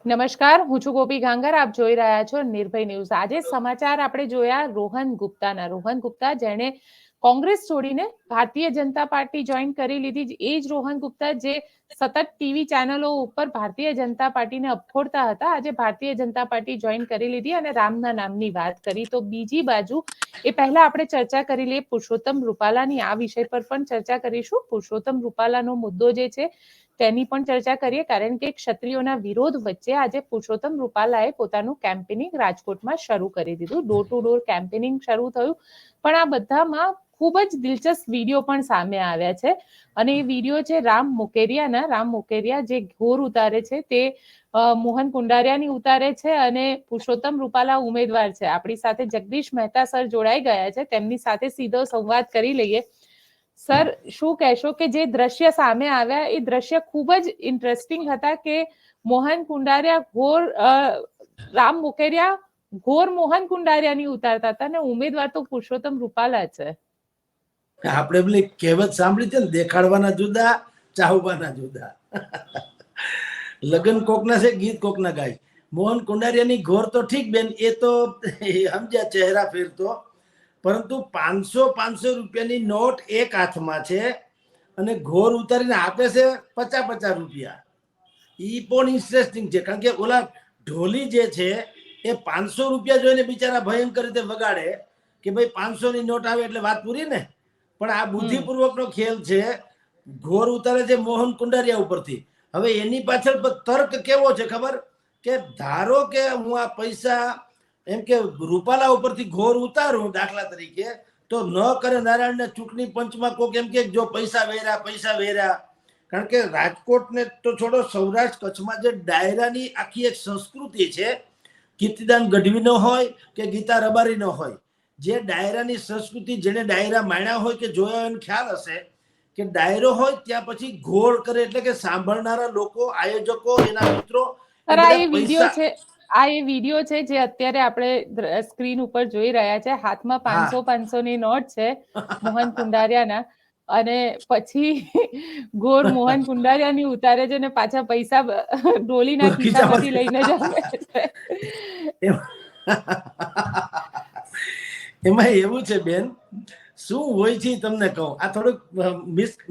નમસ્કાર, હું છું ગોપી ગાંગર. આપ જોઈ રહ્યા છો નિર્ભય ન્યૂઝ. આજે સમાચાર આપણે જોયા રોહન ગુપ્તાના. રોહન ગુપ્તા જેણે કોંગ્રેસ છોડીને ભારતીય જનતા પાર્ટી જોઈન કરી લીધી, એ જ રોહન ગુપ્તા જે સતત ટીવી ચેનલો ઉપર ભારતીય જનતા પાર્ટીને અપખોડતા હતા, આજે ભારતીય જનતા પાર્ટી જોઈન કરી લીધી અને રામના નામની વાત કરી. તો બીજી બાજુ એ પહેલા આપણે ચર્ચા કરી લઈએ પુરુષોત્તમ રૂપાલાની. આ વિષય પર પણ ચર્ચા કરીશું. પુરુષોત્તમ રૂપાલાનો મુદ્દો જે છે તેની પણ ચર્ચા કરીએ, કારણ કે ક્ષત્રિયોના વિરોધ વચ્ચે આજે પુરુષોત્તમ રૂપાલાએ પોતાનું કેમ્પેનિંગ રાજકોટમાં શરૂ કરી દીધું. ડોર ટુ ડોર કેમ્પેનિંગ શરૂ થયું, પણ આ બધામાં ખૂબ જ દિલચસ્પ વિડીયો પણ સામે આવ્યા છે. અને એ વિડીયો છે રામ મોકેરિયાના. રામ મોકેરિયા જે ઘોર ઉતારે છે તે મોહન કુંડારિયાની ઉતારે છે અને પુરુષોત્તમ રૂપાલા ઉમેદવાર છે. આપણી સાથે જગદીશ મહેતા સર જોડાઈ ગયા છે, તેમની સાથે સીધો સંવાદ કરી લઈએ. સર, શું કહેશો કે જે દ્રશ્ય સામે આવ્યા એ દ્રશ્ય ખૂબ જ ઇન્ટરેસ્ટિંગ હતા કે મોહન કુંડારિયા ઘોર રામ મોકેરિયા ઘોર મોહન કુંડારિયાની ઉતારતા હતા અને ઉમેદવાર તો પુરુષોત્તમ રૂપાલા છે. આપણે પેલી કહેવત સાંભળી છે ને, દેખાડવાના જુદા, ચાહવાના જુદા. લગ્ન કોકના છે, ગીત કોકના ગાય. મોહન કુંડારિયાની ઘોર તો ઠીક બેન, એ તો સમજ્યા ચહેરા ફેરતો, પરંતુ 500 રૂપિયાની નોટ એક હાથમાં છે અને ઘોર ઉતારીને આપે છે 50 રૂપિયા. ઈ પણ ઇન્ટરેસ્ટિંગ છે, કારણ કે ઓલા ઢોલી જે છે એ 500 રૂપિયા જોઈને બિચારા ભયંકર રીતે વગાડે કે ભાઈ 500 ની નોટ આવે એટલે વાત પૂરી ને. પણ આ બુદ્ધિપૂર્વકનો ખેલ છે. ઘોર ઉતારે છે મોહન કુંડારિયા ઉપરથી. હવે એની પાછળ તર્ક કેવો છે ખબર? કે ધારો કે હું આ પૈસા એમ કે રૂપાલા ઉપરથી ઘોર ઉતારું દાખલા તરીકે, તો ન કરે નારાયણને ચૂંટણી પંચમાં કોક એમ કે જો પૈસા વેર્યા. કારણ કે રાજકોટને તો છોડો, સૌરાષ્ટ્ર કચ્છમાં જે ડાયરાની આખી એક સંસ્કૃતિ છે, કીર્તિદાન ગઢવીનો હોય કે ગીતા રબારીનો હોય, જે ડાયરાની સંસ્કૃતિ જેને ડાયરા માણ્યા હોય કે જોયા હોય એને ખ્યાલ હશે કે ડાયરો હોય ત્યાં પછી ઘોર કરે એટલે કે સાંભળનારા લોકો, આયોજકો, એના મિત્રો આ એ વિડીયો છે જે અત્યારે આપણે સ્ક્રીન ઉપર જોઈ રહ્યા છે. હાથમાં 500 ની નોટ છે મોહન કુંડારિયાના, અને પછી ઘોર મોહન કુંડારિયાની ઉતારે છે ને પાછા પૈસા ડોલીના ખિસ્સામાંથી લઈને જાય છે. એમાં એવું છે બેન, શું હોય છે તમને કહું. આ થોડોક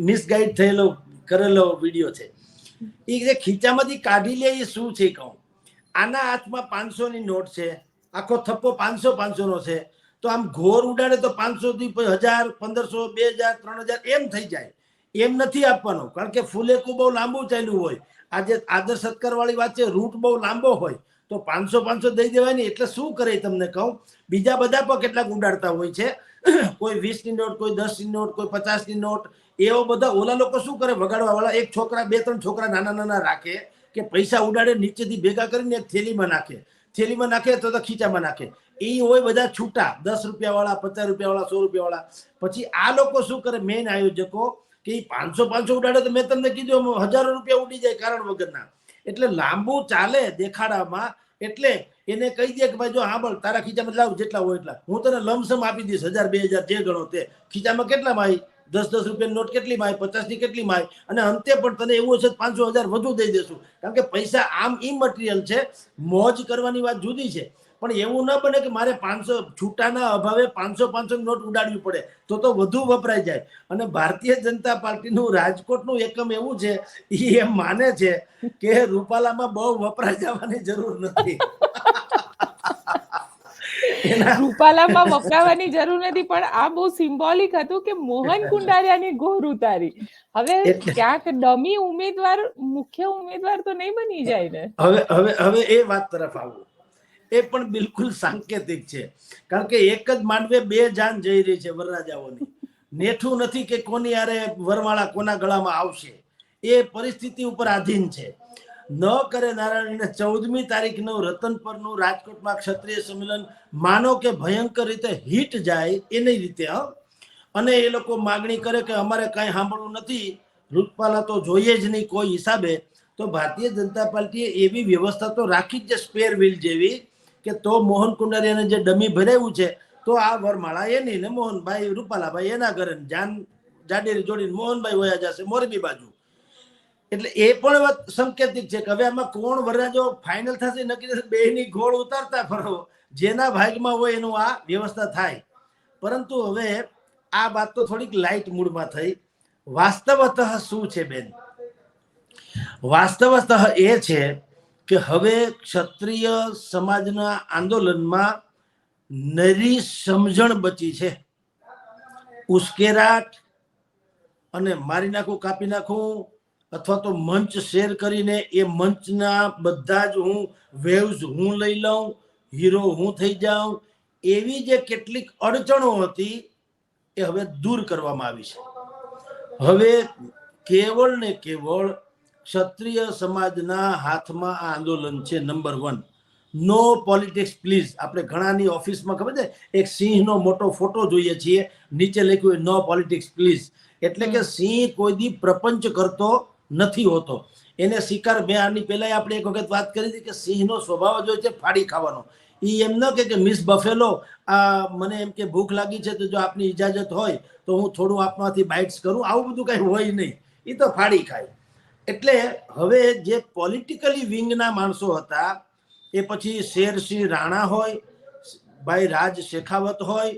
મિસગાઈડ થયેલો કરેલો વિડીયો છે. એ જે ખીચામાંથી કાઢી લે એ શું છે કહું. આના હાથમાં 500 ની નોટ છે, આખો થપ્પો 500 નો છે, તો આમ ઘોર ઉડાડે તો 500 થી 1000, 1500, 2000, 3000 એમ થઈ જાય. એમ નથી આપવાનો, કારણ કે ફૂલેકું બહુ લાંબુ ચાલ્યું હોય. આજે આદર સત્કાર વાળી વાત છે, રૂટ બહુ લાંબો હોય તો 500 દઈ દેવાય ને. એટલે શું કરે તમને કહું, બીજા બધા પણ કેટલાક ઉડાડતા હોય છે. કોઈ 20 ની નોટ, કોઈ 10 ની નોટ, કોઈ 50 ની નોટ. એવો બધા ઓલા લોકો શું કરે, વગાડવા વાળા એક છોકરા 2-3 છોકરા નાના રાખે કે પૈસા ઉડાડે, નીચેથી ભેગા કરીને એક થેલીમાં નાખે તો ખીચામાં નાખે. એ હોય બધા છૂટા, 10 રૂપિયા વાળા, 50 રૂપિયા વાળા, 100 રૂપિયા વાળા. પછી આ લોકો શું કરે, મેઇન આયોજકો, કે 500 ઉડાડે તો મેં તમને કીધું 1000 રૂપિયા ઉડી જાય કારણ વગરના. એટલે લાંબુ ચાલે દેખાડામાં. એટલે એને કહી દે કે ભાઈ જો સાંભળ, તારા ખીચામાં લાવ જેટલા હોય એટલા, હું તને લમસમ આપી દઈશ, 1000, 2000 જે ગણો તે. ખીચામાં કેટલા માય, 10 રૂપિયાની નોટ કેટલી માય, 50 ની કેટલી માય, અને અંતે પણ તને એવું હશે 500, 1000 વધુ દઈ દેશું. કારણ કે પૈસા આમ ઇમટીરિયલ છે, મોજ કરવાની વાત જુદી છે. પણ એવું ના બને કે મારે 500 છૂટાના અભાવે 500 નોટ ઉડાડવી પડે, તો વધુ વપરાઈ જાય. અને ભારતીય જનતા પાર્ટીનું રાજકોટનું એકમ એવું છે, એ એમ માને છે કે રૂપાલામાં બહુ વપરાઈ જવાની જરૂર નથી. રૂપાલામાં વપરાવાની જરૂર નથી, પણ આ બહુ સિમ્બોલિક હતું કે મોહન કુંડારિયાની ઘોર ઉતારી. હવે ક્યાંક ડમી ઉમેદવાર મુખ્ય ઉમેદવાર તો નહીં બની જાય ને. હવે એ વાત તરફ આવું, એ પણ બિલકુલ સાંકેતિક છે. કારણ કે એક જ માંડવે 2 જાન જઈ રહી છે વરરાજાઓની. નેઠું નથી કે કોની આરે વરમાળા કોના ગળામાં આવશે, એ પરિસ્થિતિ ઉપર આધીન છે. ન કરે નારાયણને 14મી તારીખનું રતનપરનું રાજકોટમાં ક્ષત્રિય સંમેલન માનો કે ભયંકર રીતે હિટ જાય એની રીતે. અને એ લોકો માગણી કરે કે અમારે કાંઈ સાંભળવું નથી, રૂપાલા તો જોઈએ જ નહીં કોઈ હિસાબે. તો ભારતીય જનતા પાર્ટીએ એવી વ્યવસ્થા તો રાખી જ છે સ્પેર વ્હીલ જેવી, કે તો મોહન કુંડારિયાને જે ડમી ભરાયું છે, તો આ વરમાળા એની ને મોહનભાઈ રૂપાલાભાઈ એના ઘરે જાન જાડેરી જોડીને મોહનભાઈ વયા જશે મોરબી બાજુ. એટલે એ પણ વાત સંકેતિક છે કે હવે આમાં કોણ વરરાજો ફાઇનલ થશે નક્કી થશે, બેની ગોળ ઉતારતા ફરો, જેના ભાગમાં હોય એનું આ વ્યવસ્થા થાય. પરંતુ હવે આ વાત તો થોડીક લાઇટ મૂડમાં થઈ. વાસ્તવતઃ શું છે બેન? વાસ્તવતઃ એ છે કે હવે ક્ષત્રિય સમાજના આંદોલનમાં નરી સમજણ બચી છે. ઉશ્કેરાટ અને મારી નાખું, કાપી નાખું, અથવા તો મંચ શેર કરીને એ મંચના બધા જ હું વેવ્સ હું લઈ લઉં, હીરો હું થઈ જાઉં, એવી જે કેટલીક અડચણો હતી એ હવે દૂર કરવામાં આવી છે. હવે કેવળ ને કેવળ ક્ષત્રિય સમાજના હાથમાં આ આંદોલન છે. Number 1, no politics please. આપણે ઘણાની ઓફિસમાં ખબર છે એક સિંહનો મોટો ફોટો જોઈએ છીએ, નીચે લખ્યું નો પોલિટિક્સ પ્લીઝ. એટલે કે સિંહ કોઈ દી પ્રપંચ કરતો નથી હોતો. એને શિકાર, મેં આની પહેલા આપણે એક વખત વાત કરી હતી કે સિંહનો સ્વભાવ જ હોય છે ફાડી ખાવાનો. એ એમ ન કે મિસ બફેલો મને એમ કે ભૂખ લાગી છે તો જો આપની ઇજાજત હોય તો હું થોડું આપમાંથી બાઇટ્સ કરું, આવું બધું કઈ હોય નહીં. એ તો ફાડી ખાય. એટલે હવે જે પોલિટિકલી વિંગના માણસો હતા, એ પછી શેરસિંહ રાણા હોય, ભાઈ રાજ શેખાવત હોય,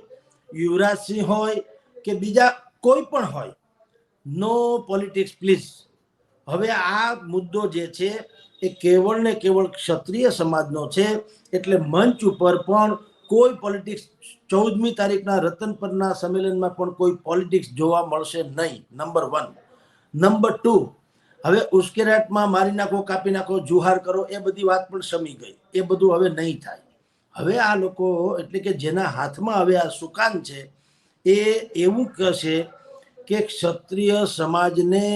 યુવરાજસિંહ હોય કે બીજા કોઈ પણ હોય, નો પોલિટિક્સ પ્લીઝ. હવે આ મુદ્દો જે છે એ કેવળ ને કેવળ ક્ષત્રિય સમાજનો છે. એટલે મંચ ઉપર પણ કોઈ પોલિટિક્સ, 14મી તારીખના રતનપરના સંમેલનમાં પણ કોઈ પોલિટિક્સ જોવા મળશે નહીં. નંબર 1. નંબર 2, હવે ઉશ્કેરાટમાં મારી નાખો, કાપી નાખો, જુહાર કરો, એ બધી વાત પણ શમી ગઈ. એ બધું હવે નહીં થાય. હવે આ લોકો, એટલે કે જેના હાથમાં હવે આ સુકાન છે, એ એવું કહેશે કે ક્ષત્રિય સમાજને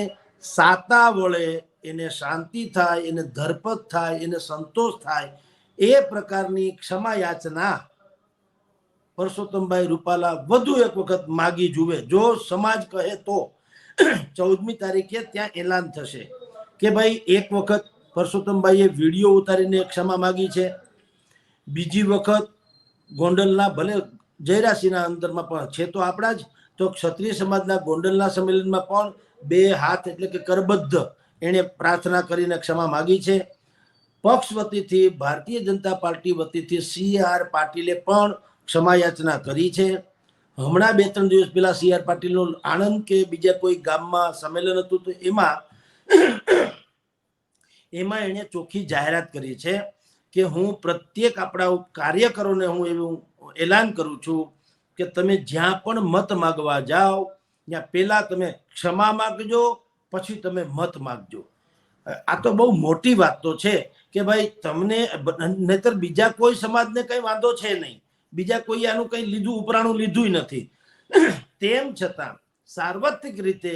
સાતા વળે, એને શાંતિ થાય, એને ધરપત થાય, એને સંતોષ થાય, એ પ્રકારની ક્ષમા યાચના પરસોત્તમભાઈ રૂપાલા વધુ એક વખત માગી જુએ. જો સમાજ કહે તો 14મી તારીખે ત્યાં એલાન થશે કે ભાઈ એક વખત પરસોત્તમભાઈએ વિડીયો ઉતારીને ક્ષમા માગી છે. બીજી વખત ગોંડલના, ભલે જયરાસિંહના અંદરમાં પણ છે તો આપણા જ, તો ક્ષત્રિય સમાજના ગોંડલના સંમેલનમાં પણ 2 હાથ એટલે કે કરબદ્ધ એણે પ્રાર્થના કરીને ક્ષમા માગી છે. પક્ષ વતીથી, ભારતીય જનતા પાર્ટી વતીથી CR પાટીલે પણ ક્ષમા યાચના કરી છે. હમણાં 2-3 દિવસ પહેલા CR પાટીલનું આણંદ કે બીજા કોઈ ગામમાં સંમેલન હતું, તો એમાં એણે ચોખ્ખી જાહેરાત કરી છે કે હું પ્રત્યેક આપણા કાર્યકરોને હું એવું એલાન કરું છું કે તમે જ્યાં પણ મત માગવા જાઓ ત્યાં પહેલા તમે ક્ષમા માગજો, પછી તમે મત માગજો. આ તો બહુ મોટી વાત તો છે કે ભાઈ તમને, નહીતર બીજા કોઈ સમાજને કઈ વાંધો છે નહીં, બીજા કોઈ આનું કઈ લીધું ઉપરાણું લીધું નથી. તેમ છતાં સાર્વત્રિક રીતે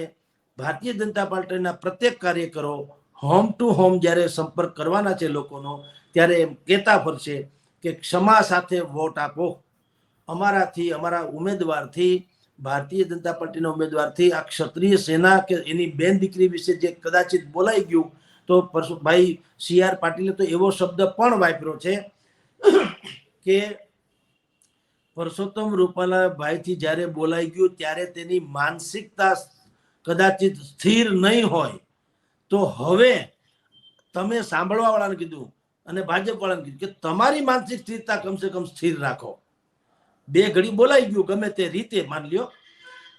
ભારતીય જનતા પાર્ટીના પ્રત્યેક કાર્યકરો હોમ ટુ હોમ જ્યારે સંપર્ક કરવાના છે લોકોનો, ત્યારે એમ કહેતા ફરશે કે ક્ષમા સાથે વોટ આપો. અમારાથી, અમારા ઉમેદવારથી, ભારતીય જનતા પાર્ટીના ઉમેદવારથી આ ક્ષત્રિય સેના કે એની બેન દીકરી વિશે જે કદાચિત બોલાઈ ગયું, તો ભાઈ CR પાટીલે તો એવો શબ્દ પણ વાપર્યો છે કે પરસોત્તમ રૂપાલા ભાઈથી જ્યારે બોલાઈ ગયું ત્યારે તેની માનસિકતા કદાચિત સ્થિર નહીં હોય, તો હવે તમે સાંભળવા વાળાને કીધું અને ભાજપ વાળાને કીધું કે તમારી માનસિક સ્થિરતા કમસે કમ સ્થિર રાખો. 2 ઘડી બોલાઈ ગયું ગમે તે રીતે માન લ્યો,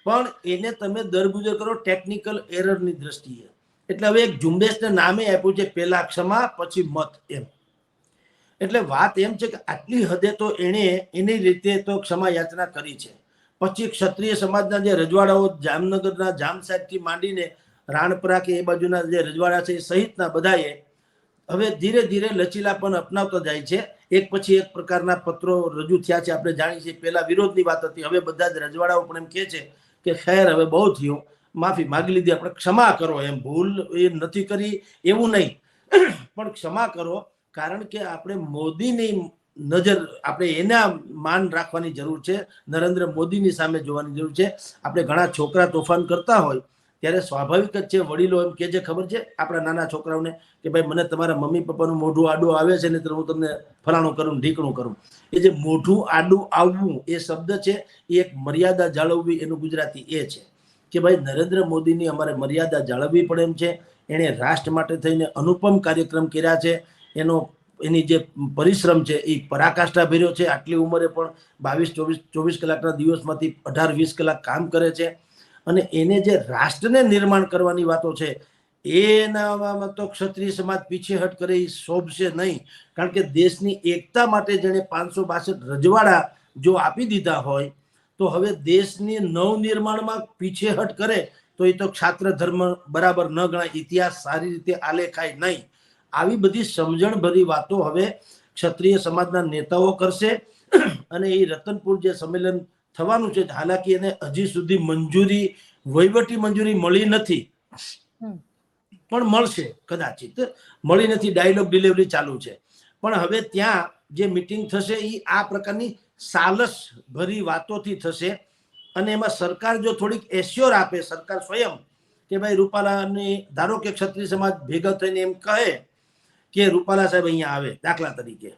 પણ એને તમે દરગુજર કરો ટેકનિકલ એરરની દ્રષ્ટિએ. એટલે હવે એક ઝુંબેશને નામે આપ્યું છે, પહેલા ક્ષમા પછી મત એમ. એટલે વાત એમ છે કે આટલી હદે તો એણે એની રીતે તો ક્ષમા યાચના કરી છે. પછી ક્ષત્રિય સમાજના જે રજવાડાઓ, જામનગરના જામ સાહેબથી માંડીને રાણપરા કે એ બાજુના જે રજવાડા છે સહિતના બધાએ હવે ધીરે ધીરે લચીલાપન અપનાવતા જાય છે. એક પછી એક પ્રકારના પત્રો રજૂ થયા છે. આપણે જાણીએ છીએ પહેલા વિરોધની વાત હતી, હવે બધા જ રજવાડાઓ પણ એમ કહે છે કે ખેર હવે બહુ થયું, માફી માગી લીધી, આપણે ક્ષમા કરો. એમ ભૂલ એ નથી કરી એવું નહીં, પણ ક્ષમા કરો. કારણ કે આપણે મોદીની નજર, આપણે એના માન રાખવાની જરૂર છે, નરેન્દ્ર મોદીની સામે જોવાની જરૂર છે. આપણે ઘણા છોકરા તોફાન કરતા હોય ત્યારે સ્વાભાવિક જ છે, વડીલો એમ કે છે, ખબર છે આપણા નાના છોકરાઓને કે ભાઈ મને તમારા મમ્મી પપ્પાનું મોઢું આડું આવે છે ને તો હું તમને ફલાણું કરું, ઢીકણું કરું. એ જે મોઢું આડું આવવું એ શબ્દ છે, એ એક મર્યાદા જાળવવી, એનું ગુજરાતી એ છે. કે ભાઈ નરેન્દ્ર મોદીની અમારે મર્યાદા જાળવવી પડે એમ છે. એણે રાષ્ટ્ર માટે થઈને અનુપમ કાર્યક્રમ કર્યા છે. એની જે પરિશ્રમ છે એ પરાકાષ્ઠા ભર્યો છે. આટલી ઉંમરે પણ 22-24 કલાકના દિવસમાંથી 18-20 કલાક કામ કરે છે. અને એને જે રાષ્ટ્રને નિર્માણ કરવાની વાતો છે એનામાં તો ક્ષત્રિય સમાજ પીછેહટ કરે એ શોભશે નહીં. કારણ કે દેશની એકતા માટે જેણે 562 રજવાડા જો આપી દીધા હોય તો હવે દેશની નવનિર્માણમાં પીછેહટ કરે તો એ તો ક્ષાત્ર ધર્મ બરાબર ન ગણાય. ઇતિહાસ સારી રીતે આલેખાય નહીં. આવી બધી સમજણભરી વાતો હવે ક્ષત્રિય સમાજના નેતાઓ કરશે. અને એ રતનપુર જે સંમેલન થવાનું છે, હાલાકી એને હજી સુધી વહીવટી મંજૂરી મળી નથી, પણ મળશે કદાચિત. મળી નથી, ડાયલોગ ડિલિવરી ચાલુ છે. પણ હવે ત્યાં જે મિટિંગ થશે એ આ પ્રકારની સાલસ ભરી વાતોથી થશે. અને એમાં સરકાર જો થોડીક એશ્યોર આપે, સરકાર સ્વયં, કે ભાઈ રૂપાલાની, ધારો કે ક્ષત્રિય સમાજ ભેગા થઈને એમ કહે કે રૂપાલા સાહેબ અહીંયા આવે, દાખલા તરીકે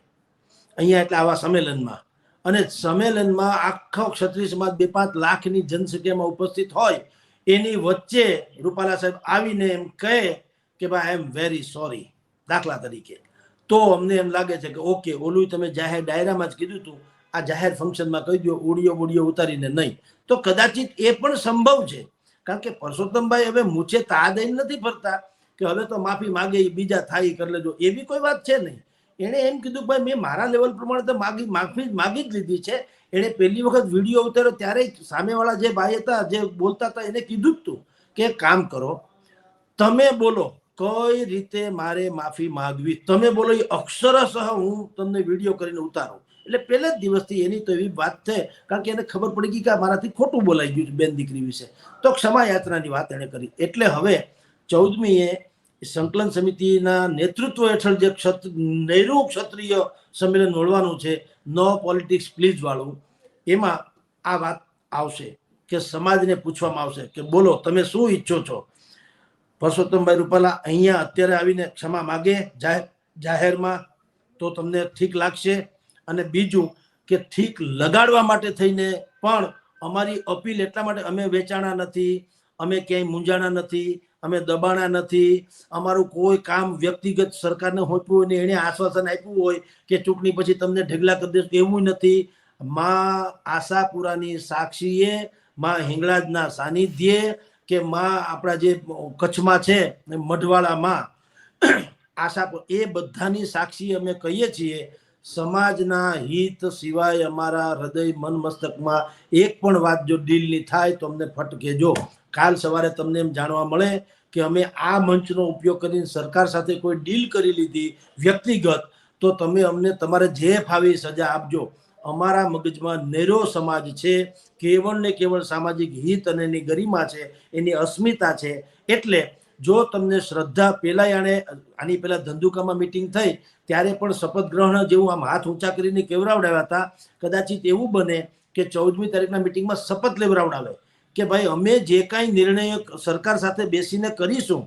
અહીંયા એટલે આવા સંમેલનમાં, અને સંમેલનમાં આખો ક્ષત્રિય સમાજ 2-5 લાખની જનસંખ્યામાં ઉપસ્થિત હોય, એની વચ્ચે રૂપાલા સાહેબ આવીને એમ કહે કે ભાઈ આઈ એમ વેરી સોરી, દાખલા તરીકે, તો અમને એમ લાગે છે કે ઓકે, ઓલું તમે જાહેર ડાયરામાં જ કીધું હતું, આ જાહેર ફંક્શનમાં કહી દો, ઓડિયો ઉતારીને નહીં. તો કદાચિત એ પણ સંભવ છે. કારણ કે પરસોત્તમભાઈ હવે મૂછે તા દઈને નથી ફરતા કે હવે તો માફી માગે બીજા થાય કરી લેજો, એવી કોઈ વાત છે નહીં. એણે એમ કીધું ભાઈ મેં મારા લેવલ પ્રમાણે તો માફી માગી જ લીધી છે. એણે પહેલી વખત વિડીયો ઉતાર્યો ત્યારે સામેવાળા જે ભાઈ હતા, જે બોલતા હતા, એને કીધું જ તું કે કામ કરો, તમે બોલો કઈ રીતે મારે માફી માંગવી, તમે બોલો, એ અક્ષરશઃ હું તમને વિડીયો કરીને ઉતારું. એટલે પહેલા જ દિવસથી એની તો એવી વાત છે, કારણ કે એને ખબર પડી ગઈ કે મારાથી ખોટું બોલાઈ ગયું બેન દીકરી વિશે, તો ક્ષમા યાત્રાની વાત એને કરી. એટલે હવે 14મીએ સંકલન સમિતિના નેતૃત્વ હેઠળ જે નહેરુ ક્ષત્રિય સંમેલન મળવાનું છે, નો પોલિટિક્સ પ્લીઝ વાળું, એમાં આ વાત આવશે કે સમાજને પૂછવામાં આવશે કે બોલો તમે શું ઈચ્છો છો. પરસોત્તમભાઈ રૂપાલા અહીંયા અત્યારે આવીને ક્ષમા માગે જાહેરમાં તો તમને ઠીક લાગશે. અને બીજું કે ઠીક લગાડવા માટે થઈને પણ અમારી અપીલ એટલા માટે, અમે વેચાણા નથી, અમે ક્યાંય મૂંઝાણા નથી, અમે દબાણા નથી, અમારું કોઈ કામ વ્યક્તિગત સરકારને હોપ્યું હોય ને એણે આશ્વાસન આપ્યું હોય કે ચૂંટણી પછી તમને ઢગલા કરી દેશું, એવું નથી. માં આશાપુરાની સાક્ષીએ, માં હિંગળાજના સાનિધ્યે, કે માં આપણા જે કચ્છમાં છે મઢવાળામાં આશાપુર, એ બધાની સાક્ષી અમે કહીએ છીએ, સમાજના હિત સિવાય અમારા હૃદય મન મસ્તકમાં એક પણ વાત જો ડીલની થાય તો અમને ફટકેજો. કાલ સવારે તમને એમ જાણવા મળે કે અમે આ મંચનો ઉપયોગ કરીને સરકાર સાથે કોઈ ડીલ કરી લીધી વ્યક્તિગત, તો તમે અમને તમારે જે ફાવી સજા આપજો. અમારા મગજમાં નેરો સમાજ છે, કેવળ ને કેવળ સામાજિક હિત અને એની ગરિમા છે, એની અસ્મિતા છે. એટલે જો તમને શ્રદ્ધા, પેલા આની પેલા ધંધુકામાં મિટિંગ થઈ ત્યારે પણ શપથ ગ્રહણ જેવું આમ હાથ ઊંચા કરીને કેવરાવડાવ્યા હતા. કદાચિત એવું બને કે 14મી તારીખના મિટિંગમાં શપથ લેવડાવે કે ભાઈ અમે જે કાંઈ નિર્ણય સરકાર સાથે બેસીને કરીશું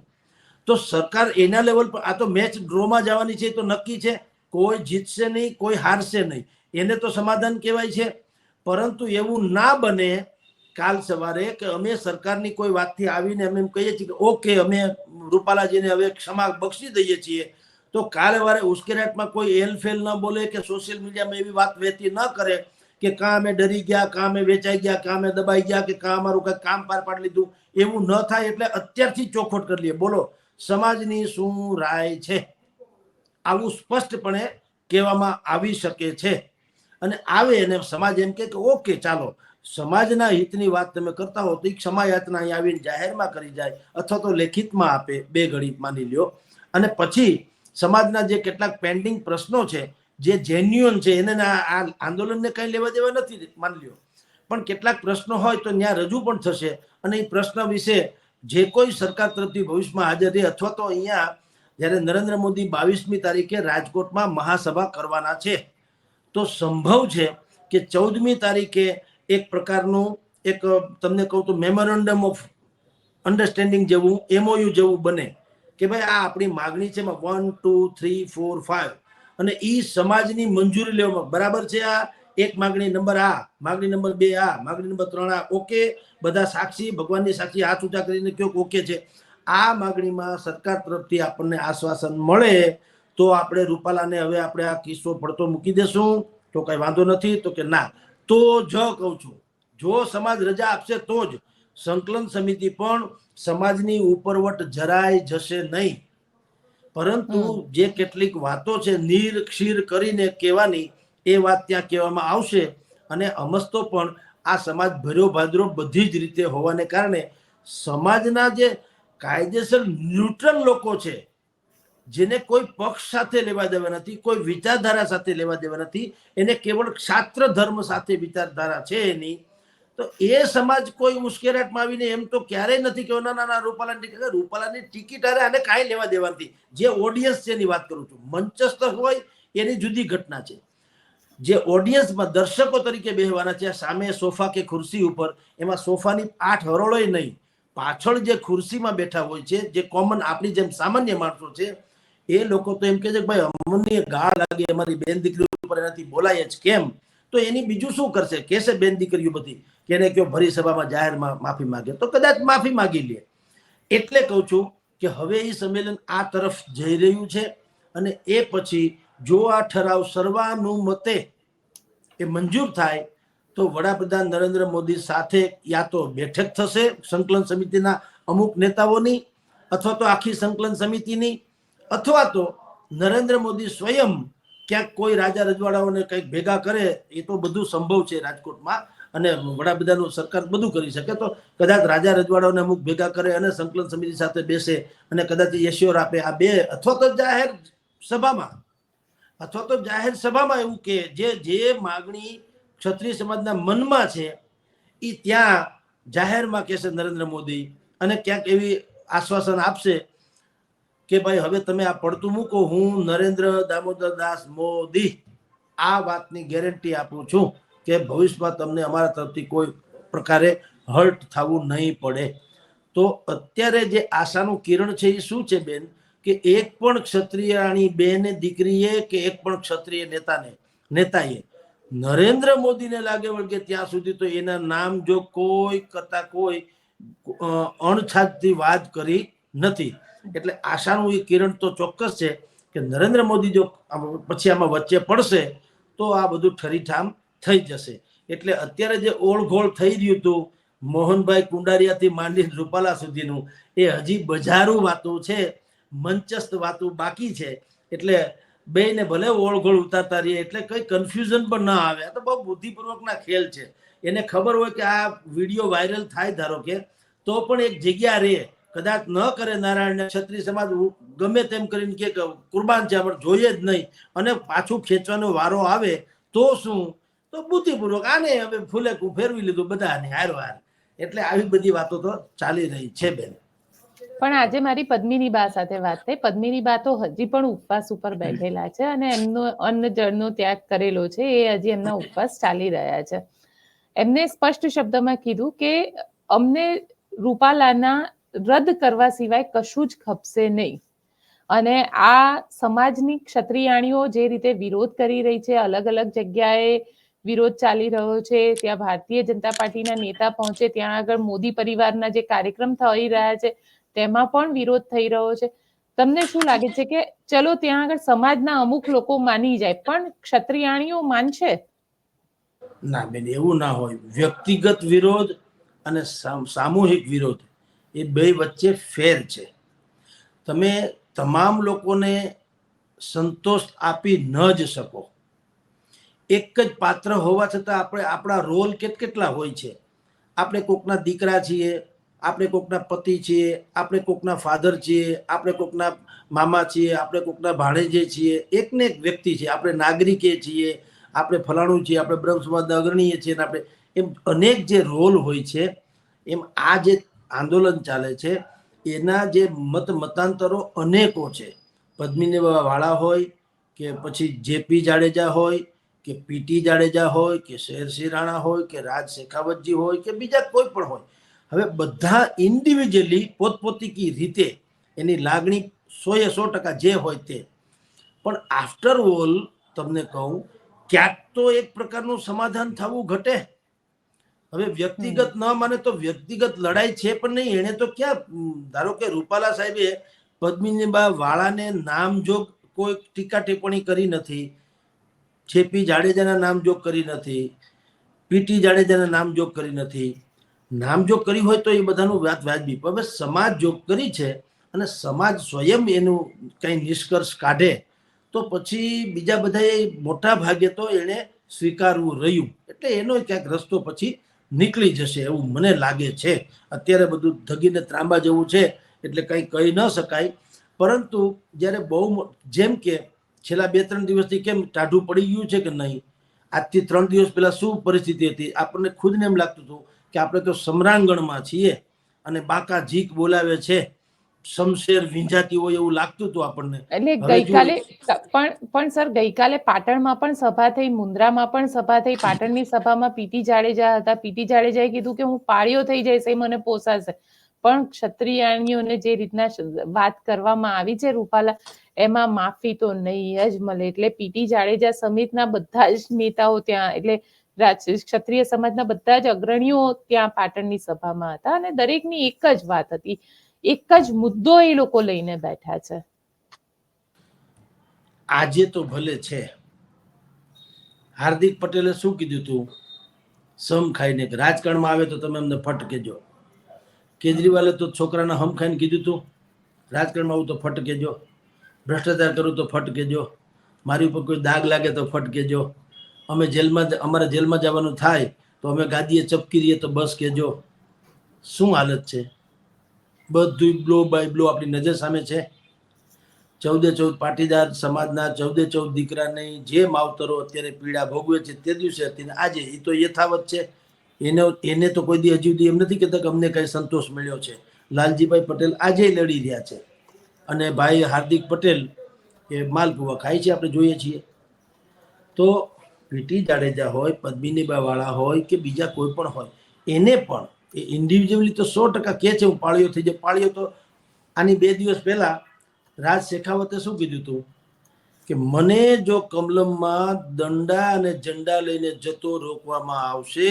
તો સરકાર એના લેવલ પર, આ તો મેચ ડ્રોમાં જવાની છે તો નક્કી છે, કોઈ જીતશે નહીં, કોઈ હારશે નહીં, એને તો સમાધાન કહેવાય છે. પરંતુ એવું ના બને કાલ સવારે કે અમે સરકારની કોઈ વાતથી આવીને અમે એમ કહીએ છીએ કે ઓકે અમે રૂપાલાજીને હવે ક્ષમા બક્ષી દઈએ છીએ, તો કાલે વારે ઉશ્કેરાટમાં કોઈ એલફેલ ન બોલે કે સોશિયલ મીડિયામાં એવી વાત વહેતી ન કરે કે કાં અમે ડરી ગયા, કાં અમે વેચાઈ ગયા, કાં અમે દબાઈ ગયા, કે કાં અમારું કંઈક કામ પાર પાડી લીધું, એવું ન થાય. એટલે અત્યારથી ચોખવટ કરી લઈએ, બોલો સમાજની શું રાય છે, આવું સ્પષ્ટપણે કહેવામાં આવી શકે છે. અને આવે અને સમાજ એમ કે ઓકે ચાલો સમાજના હિતની વાત તમે કરતા હો તો એ ક્ષમા યાતના અહીં આવીને જાહેરમાં કરી જાય, અથવા તો લેખિતમાં આપે, 2 ઘડી માની લ્યો. અને પછી સમાજના જે કેટલાક પેન્ડિંગ પ્રશ્નો છે જે જેન્યુઅન છે, એને આ આંદોલનને કંઈ લેવા દેવા નથી માની લ્યો, પણ કેટલાક પ્રશ્નો હોય તો ત્યાં રજૂ પણ થશે. અને એ પ્રશ્ન વિશે જે કોઈ સરકાર તરફથી ભવિષ્યમાં હાજર રહે, અથવા તો અહીંયા જ્યારે નરેન્દ્ર મોદી 22મી તારીખે રાજકોટમાં મહાસભા કરવાના છે, તો સંભવ છે કે 14મી તારીખે એક પ્રકારનું એક તમને કહું તો મેમોરેન્ડમ ઓફ અન્ડરસ્ટેન્ડિંગ જેવું, MOU જેવું બને કે ભાઈ આ આપણી માગણી છે 1 2 3 4 5, અને એ સમાજની મંજૂરી લેવામાં બરાબર છે. આ એક માગણી નંબર આ, માગણી નંબર 2 આ, માગણી નંબર 3 આ, ઓકે, બધા સાક્ષી, ભગવાનની સાક્ષી હાથ ઊંચા કરીને કયો ઓકે છે. આ માગણીમાં સરકાર તરફથી આપણને આશ્વાસન મળે તો આપણે રૂપાલાને હવે આપણે આ કિસ્સો પડતો મૂકી દેશું તો કઈ વાંધો નથી. તો કે ના, તો જ કહું છું, જો સમાજ રજા આપશે તો જ સંકલન સમિતિ પણ સમાજની ઉપરવટ જરાય જશે નહીં. પરંતુ જે કેટલીક વાતો છે નીર ક્ષીર કરીને કહેવાની, એ વાત ત્યાં કહેવામાં આવશે. અને અમસ્તો પણ આ સમાજ ભર્યો ભાદરો બધી જ રીતે હોવાને કારણે સમાજના જે કાયદેસર ન્યુટ્રલ લોકો છે, જેને કોઈ પક્ષ સાથે લેવા દેવા નથી, કોઈ વિચારધારા સાથે લેવા દેવા નથી, એને કેવળ ક્ષાત્ર ધર્મ સાથે વિચારધારા છે એની, તો એ સમાજ કોઈ મુશ્કેરાટમાં આવીને એમ તો ક્યારેય નથી કે ના ના રૂપાલાની ટિકિટ અરે આને કાંઈ લેવા દેવા નથી. જે ઓડિયન્સ છે એની વાત કરું છું, મંચસ્થ હોય એની જુદી ઘટના છે. જે ઓડિયન્સમાં દર્શકો તરીકે બેહવાના છે સામે સોફા કે ખુરશી ઉપર, એમાં સોફાની 8 હરોળોય નહીં, પાછળ જે ખુરશીમાં બેઠા હોય છે, જે કોમન આપણી જેમ સામાન્ય માણસો છે, એ લોકો તો એમ કે છે કે ભાઈ અમને ગાળ લાગે અમારી બેન દીકરી ઉપર, એનાથી બોલાય જ કેમ? તો એની બીજું શું કરશે? કેસે બેન દીકરીઓ બધી કે એને કયો ભરી સભામાં જાહેરમાં માફી માંગે તો કદાચ માફી માંગી લે. એટલે કહું છું કે હવે એ સંમેલન આ તરફ જઈ રહ્યું છે. અને એ પછી જો આ ઠરાવ સર્વાનુમતે એ મંજૂર થાય તો વડાપ્રધાન નરેન્દ્ર મોદી સાથે યા તો બેઠક થશે સંકલન સમિતિના અમુક નેતાઓની, અથવા તો આખી સંકલન સમિતિની, અથવા તો નરેન્દ્ર મોદી સ્વયં ક્યાંક કોઈ રાજા રજવાડાઓને કંઈક ભેગા કરે. એ તો બધું સંભવ છે રાજકોટમાં, અને વડાપ્રધાન સરકાર બધું કરી શકે. તો કદાચ રાજા રજવાડાઓને અમુક ભેગા કરે અને સંકલન સમિતિ સાથે બેસે અને કદાચ યશ્યોર આપે આ બે, અથવા તો જાહેર સભામાં એવું કે જે માગણી ક્ષત્રિય સમાજના મનમાં છે એ ત્યાં જાહેરમાં કહેશે નરેન્દ્ર મોદી, અને ક્યાંક એવી આશ્વાસન આપશે કે ભાઈ હવે તમે આ પડતું મૂકો, હું નરેન્દ્ર દામોદર દાસ મોદી આ વાતની ગેરંટી આપું છું કે ભવિષ્યમાં તમને અમારા તરફથી કોઈ પ્રકારે હર્ટ થવું નહીં પડે. તો અત્યારે જે આશાનું કિરણ છે એ શું છે બેન, કે એક પણ ક્ષત્રિયાણી બેન દીકરીએ કે એક પણ ક્ષત્રિય નેતાએ નરેન્દ્ર મોદીને લાગે વળગે ત્યાં સુધી તો એના નામ જો કોઈ કરતા કોઈ અણછાજથી વાત કરી નથી. એટલે આશાનું એ કિરણ તો ચોક્કસ છે કે નરેન્દ્ર મોદી જો પછી આમાં વચ્ચે પડશે તો આ બધું ઠરીઠામ થઈ જશે. એટલે અત્યારે જે ઓળઘોળ થઈ રહ્યું હતું મોહનભાઈ કુંડારિયાથી માંડીને રૂપાલા સુધીનું, એ હજી બજારું વાતો છે, મંચસ્થ વાતો બાકી છે. એટલે બેને ભલે ઓળઘોળ ઉતારતા રહીએ એટલે કઈ કન્ફ્યુઝન પણ ના આવે. આ તો બહુ બુદ્ધિપૂર્વકના ખેલ છે. એને ખબર હોય કે આ વિડીયો વાયરલ થાય ધારો કે, તો પણ એક જગ્યા રહે, કદાચ ન કરે નારાયણ ક્ષત્રિય સમાજ ગમે તેમ કરીને કે કુરબાન છે આપણે જોઈએ જ નહીં, અને પાછું ખેંચવાનો વારો આવે તો શું, તો બુદ્ધિપૂર્વક આને હવે ફૂલેકું ફેરવી લીધું બધાને હારવાર. એટલે આવી બધી વાતો તો ચાલી રહી છે બેન. પણ આજે મારી પદ્મિની બા સાથે વાત થઈ. પદ્મિની બા તો હજી પણ ઉપવાસ ઉપર બેઠેલા છે અને એમનો અન્ન જળનો ત્યાગ કરેલો છે, એ હજી એમના ઉપવાસ ચાલી રહ્યા છે. એમને સ્પષ્ટ શબ્દમાં કીધું કે અમને રૂપાલાના રદ કરવા સિવાય કશું જ ખપશે નહીં. અને આ સમાજની ક્ષત્રિયાણીઓ જે રીતે વિરોધ કરી રહી છે, અલગ અલગ જગ્યાએ વિરોધ ચાલી રહ્યો છે, ત્યાં ભારતીય જનતા પાર્ટીના નેતા પહોંચે, ત્યાં આગળ મોદી પરિવારના જે કાર્યક્રમ થઈ રહ્યા છે તેમાં પણ વિરોધ થઈ રહ્યો છે. તમને શું લાગે છે કે ચલો ત્યાં આગળ સમાજના અમુક લોકો માની જાય, પણ ક્ષત્રિયાણીઓ માનશે? ના બેન, એવું ના હોય. વ્યક્તિગત વિરોધ અને સામૂહિક વિરોધ એ બે વચ્ચે ફેર છે. તમે તમામ લોકોને સંતોષ આપી ન જ શકો. એક જ પાત્ર હોવા છતાં આપણે આપણા રોલ કેટલા હોય છે. આપણે કોકના દીકરા છીએ, આપણે કોકના પતિ છીએ, આપણે કોકના ફાધર છીએ, આપણે કોકના મામા છીએ, આપણે કોકના ભાણેજે છીએ, એકને એક વ્યક્તિ છે. આપણે નાગરિકે છીએ, આપણે ફલાણું છીએ, આપણે બ્રહ્મ સમાજના અગ્રણીએ છીએ, આપણે એમ અનેક જે રોલ હોય છે. એમ આ જે આંદોલન ચાલે છે એના જે મતાંતરો અનેકો છે. પદ્મિની વાળા હોય કે પછી જેપી જાડેજા હોય કે પીટી જાડેજા હોય કે શેરસિંહ રાણા હોય કે રાજ શેખાવતજી હોય કે બીજા કોઈ પણ હોય. હવે બધા ઇન્ડિવિજ્યુઅલી પોતપોતી રીતે એની લાગણી 100% જે હોય તે. પણ આફ્ટર ઓલ તમને કહું ક્યાંક તો એક પ્રકારનું સમાધાન થવું ઘટે. હવે વ્યક્તિગત ન માને તો વ્યક્તિગત લડાઈ છે પણ નહીં. એને તો ક્યાં, ધારો કે રૂપાલા સાહેબે પદ્મિનીબા વાળાને નામજોગ કોઈ ટીકા ટિપ્પણી કરી નથી, જેપી જાડેજાના નામજોગ કરી નથી, પીટી જાડેજાના નામજોગ કરી નથી. નામજોગ કરી હોય તો એ બધાનું વાત વાજબી. હવે સમાજ જોગ કરી છે અને સમાજ સ્વયં એનું કઈ નિષ્કર્ષ કાઢે તો પછી બીજા બધાએ મોટા ભાગે તો એને સ્વીકારવું રહ્યું. એટલે એનો ક્યાંક રસ્તો પછી નીકળી જશે એવું મને લાગે છે. અત્યારે બધું ધગીને ત્રાંબા જેવું છે એટલે કંઈ કહી ન શકાય. પરંતુ જ્યારે બહુ, જેમ કે છેલ્લા 2-3 દિવસથી કેમ ટાઢું પડી ગયું છે કે નહીં, આજથી 3 દિવસ પહેલા શું પરિસ્થિતિ હતી, આપણને ખુદને એમ લાગતું હતું કે આપણે તો સમરાંગણમાં છીએ અને બાકા ઝીક બોલાવે છે, શમશેર વીંઝાતી હોય એવું લાગતું હતું આપણને. એટલે ગઈકાલે પણ સર ગઈકાલે પાટણમાં પણ સભા થઈ, મુન્દ્રામાં પણ સભા થઈ. પાટણની સભામાં પીટી જાડેજા હતા. પીટી જાડેજાએ કીધું કે હું પાળીઓ થઈ જઈશ એ મને પોસાશે, પણ ક્ષત્રિયાણીઓને જે રીતના વાત કરવામાં આવી છે રૂપાલા, એમાં માફી તો નહીં જ મળે. એટલે પીટી જાડેજા સમિતના બધા જ નેતાઓ ત્યાં, એટલે ક્ષત્રિય સમાજના બધા જ અગ્રણીઓ ત્યાં પાટણની સભામાં હતા અને દરેકની એક જ વાત હતી, એક જ મુદ્દો એ લોકો લઈને બેઠા છે. આજે તો ભલે છે, હાર્દિક પટેલે શું કીધું તું, સમ ખાઈને રાજકારણમાં આવે તો તમે અમને ફટ કહેજો. કેજરીવાલે તો છોકરાના હમ ખાઈને કીધું તું, રાજકારણમાં આવું તો ફટ કહેજો, ભ્રષ્ટાચાર કરું તો ફટ કહેજો, મારી ઉપર કોઈ દાગ લાગે તો ફટ કહેજો, અમે અમારે જેલમાં જવાનું થાય તો અમે ગાદીએ ચપકી રહીએ તો બસ કહેજો. શું હાલત છે? બધું બ્લો બાય બ્લો આપણી નજર સામે છે. 14 પાટીદાર સમાજના 14 દીકરાની જે માવતરો અત્યારે પીડા ભોગવે છે તે દિવસે હતી ને આજે, એ તો યથાવત છે. એને તો કોઈ દી હજી સુધી એમ નથી કહેતા કે અમને કઈ સંતોષ મળ્યો છે. લાલજીભાઈ પટેલ આજે લડી રહ્યા છે અને ભાઈ હાર્દિક પટેલ એ માલપુવા ખાય છે, આપણે જોઈએ છીએ. તો પીટી જાડેજા હોય, પદ્મિનીબા વાળા હોય કે બીજા કોઈ પણ હોય, એને પણ એ ઇન્ડિવિજ્યુઅલી તો 100% કહે છે હું પાળીઓ થઈ જાય. પાળીઓ તો આની 2 દિવસ પહેલા રાજ શેખાવતે શું કીધું હતું કે મને જો કમલમમાં દંડા અને ઝંડા લઈને જતો રોકવામાં આવશે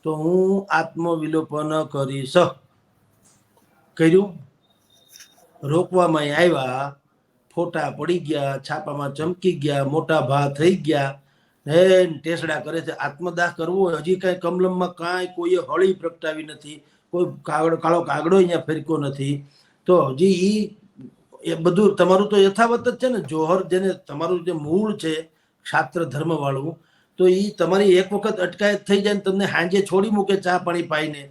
તો હું આત્મવિલોપન કરીશ. કર્યું, રોકવામાં આવ્યા, ફોટા પડી ગયા, છાપામાં ચમકી ગયા, મોટા ભા થઈ ગયા, ટેસડા કરે છે. આત્મદાહ કરવો હોય, હજી કાંઈ કમલમમાં કાંઈ કોઈએ હળી પ્રગટાવી નથી, કોઈ કાળો કાગડો અહીંયા ફેરકો નથી. તો હજી એ બધું તમારું તો યથાવત જ છે ને. જોહર જેને તમારું જે મૂળ છે ક્ષાત્ર ધર્મ વાળું, તો એ તમારી એક વખત અટકાયત થઈ જાય ને તમને હાંજે છોડી મૂકે ચા પાણી પાઈને,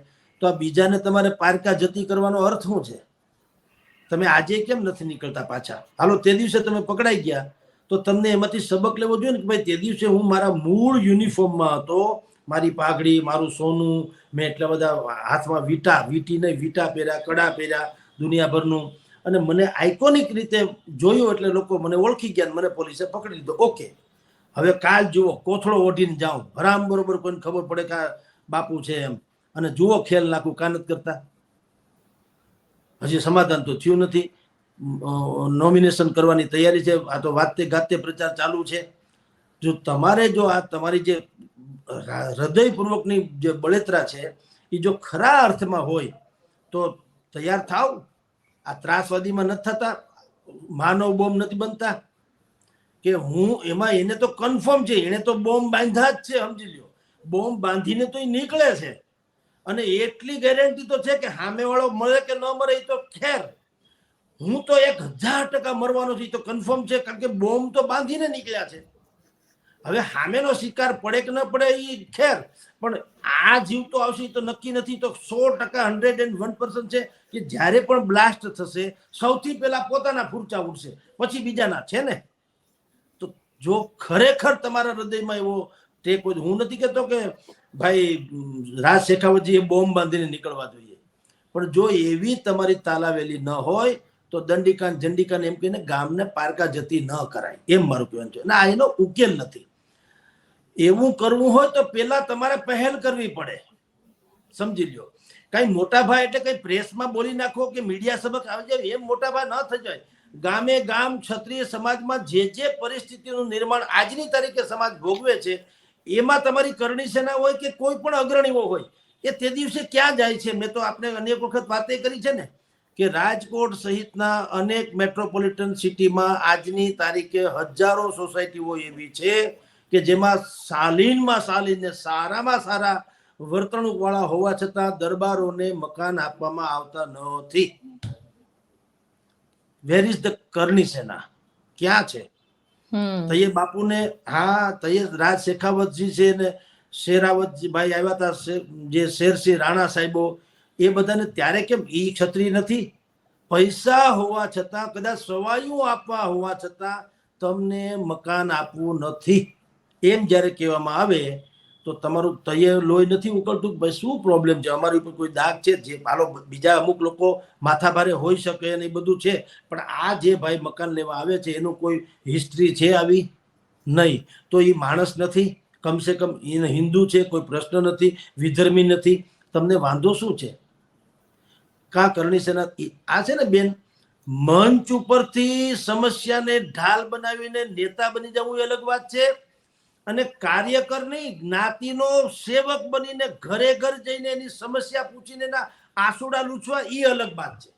તો આ બીજાને તમારે પારકા જતી કરવાનો અર્થ શું છે? તમે આજે કેમ નથી નીકળતા પાછા? હાલો, તે દિવસે તમે પકડાઈ ગયા તો તમને એમાંથી સબક લેવો જોઈએ ને કે ભાઈ તે દિવસે હું મારા મૂળ યુનિફોર્મમાં હતો, મારી પાઘડી, મારું સોનું, મેં એટલા બધા હાથમાં વીટા પહેર્યા, કડા પહેર્યા દુનિયાભરનું, અને મને આઇકોનિક રીતે જોયું એટલે લોકો મને ઓળખી ગયા, મને પોલીસે પકડી લીધો. ઓકે, હવે કાલ જુઓ, કોથળો ઓઢીને જાઉં, હરામ બરોબર કોઈને ખબર પડે કે બાપુ છે એમ, અને જુઓ ખેલ નાખું, કાનત કરતા. હજી સમાધાન તો થયું નથી. નોમિનેશન કરવાની તૈયારી છે. આ તો વાતે ગાતે પ્રચાર ચાલુ છે. જો તમારે જો આ તમારી જે હૃદયપૂર્વકની જે બળેતરા છે એ જો ખરા અર્થમાં હોય તો તૈયાર થાવ. આ ત્રાસવાદીમાં નથી થતા, માનવ બોમ્બ નથી બનતા કે હું એમાં. એને તો કન્ફર્મ છે, એને તો બોમ્બ બાંધ્યા જ છે, સમજી લ્યો. બોમ્બ બાંધીને તો એ નીકળે છે અને એટલી ગેરંટી તો છે કે સામે વાળો મળે કે ન મળે એ તો ખેર, હું તો 1000% મરવાનો છું, તો કન્ફર્મ છે, કારણ કે બોમ્બ તો બાંધીને નીકળ્યા છે. હવે સામેનો શિકાર પડે કે ન પડે એ ખેર, પણ આ જીવ તો આવશે તો નક્કી નથી. તો 100% 101% છે કે જ્યારે પણ બ્લાસ્ટ થશે સૌથી પહેલા પોતાના ફૂરચા ઉડશે, પછી બીજાના છે ને. તો જો ખરેખર તમારા હૃદયમાં એવો ટેક હોય, હું નથી કહેતો કે ભાઈ રાજ શેખાવતજી એ બોમ્બ બાંધીને નીકળવા જોઈએ, પણ જો એવી તમારી તાલાવેલી ન હોય તો દંડિકાન ઝંડિકાન એમ કહીને ગામને પારકા જતી ન કરાય, એમ મારું કહેવાનું છે. ના, એનો ઉકેલ નથી. એવું કરવું હોય તો પેલા તમારે પહેલ કરવી પડે, સમજી લ્યો. કઈ મોટા ભાઈ એટલે કઈ પ્રેસમાં બોલી નાખો કે મીડિયા સબક આવી જાય એમ મોટા ભાઈ ન થઈ જાય. ગામે ગામ ક્ષત્રિય સમાજમાં જે પરિસ્થિતિનું નિર્માણ આજની તારીખે સમાજ ભોગવે છે, એમાં તમારી કરણી સેના હોય કે કોઈ પણ અગ્રણીઓ હોય, એ તે દિવસે ક્યાં જાય છે? મેં તો આપણે અનેક વખત વાતે કરી છે ને કે રાજકોટ સહિતના અનેક મેટ્રોપોલિટન સિટીમાં આજની તારીખે હજારો સોસાયટીઓ એવી છે કે જેમાં શાલીનમાં શાલીન સારામાં સારા વર્તણૂક વાળા હોવા છતાં દરબારોને મકાન આપવામાં આવતા નથી. Where is the Karni Sena? ક્યાં છે? તૈયબ બાપુને, હા, તૈયબ રાજ શેખાવતજી છે ને શેરાવતજી ભાઈ આવ્યા હતા, જે શેરસિંહ રાણા સાહેબો, એ બધાને ત્યારે કેમ ઈ ક્ષત્રિય નથી? પૈસા હોવા છતાં, કદાચ સવાયું આપવા હોવા છતાં તમને મકાન આપવું નથી, એમ જ્યારે કહેવામાં આવે તો તમારું તૈયાર લોહી નથી ઉકળતું? ભાઈ શું પ્રોબ્લેમ છે? અમારી ઉપર કોઈ દાગ છે? જે હાલો બીજા અમુક લોકો માથાભારે હોઈ શકે અને એ બધું છે, પણ આ જે ભાઈ મકાન લેવા આવે છે એનું કોઈ હિસ્ટ્રી છે આવી? નહીં. તો એ માણસ નથી? કમસે કમ એ હિન્દુ છે, કોઈ પ્રશ્ન નથી, વિધર્મી નથી, તમને વાંધો શું છે? કા કરણી સેના? આ છે ને બેન, મંચ ઉપરથી સમસ્યાને ઢાલ બનાવીને નેતા બની જવું એ અલગ વાત છે, અને કાર્યકર નહીં, જ્ઞાતિનો સેવક બનીને ઘરે ઘર જઈને એની સમસ્યા પૂછીને એના આંસુડા લૂછવા, એ અલગ વાત છે.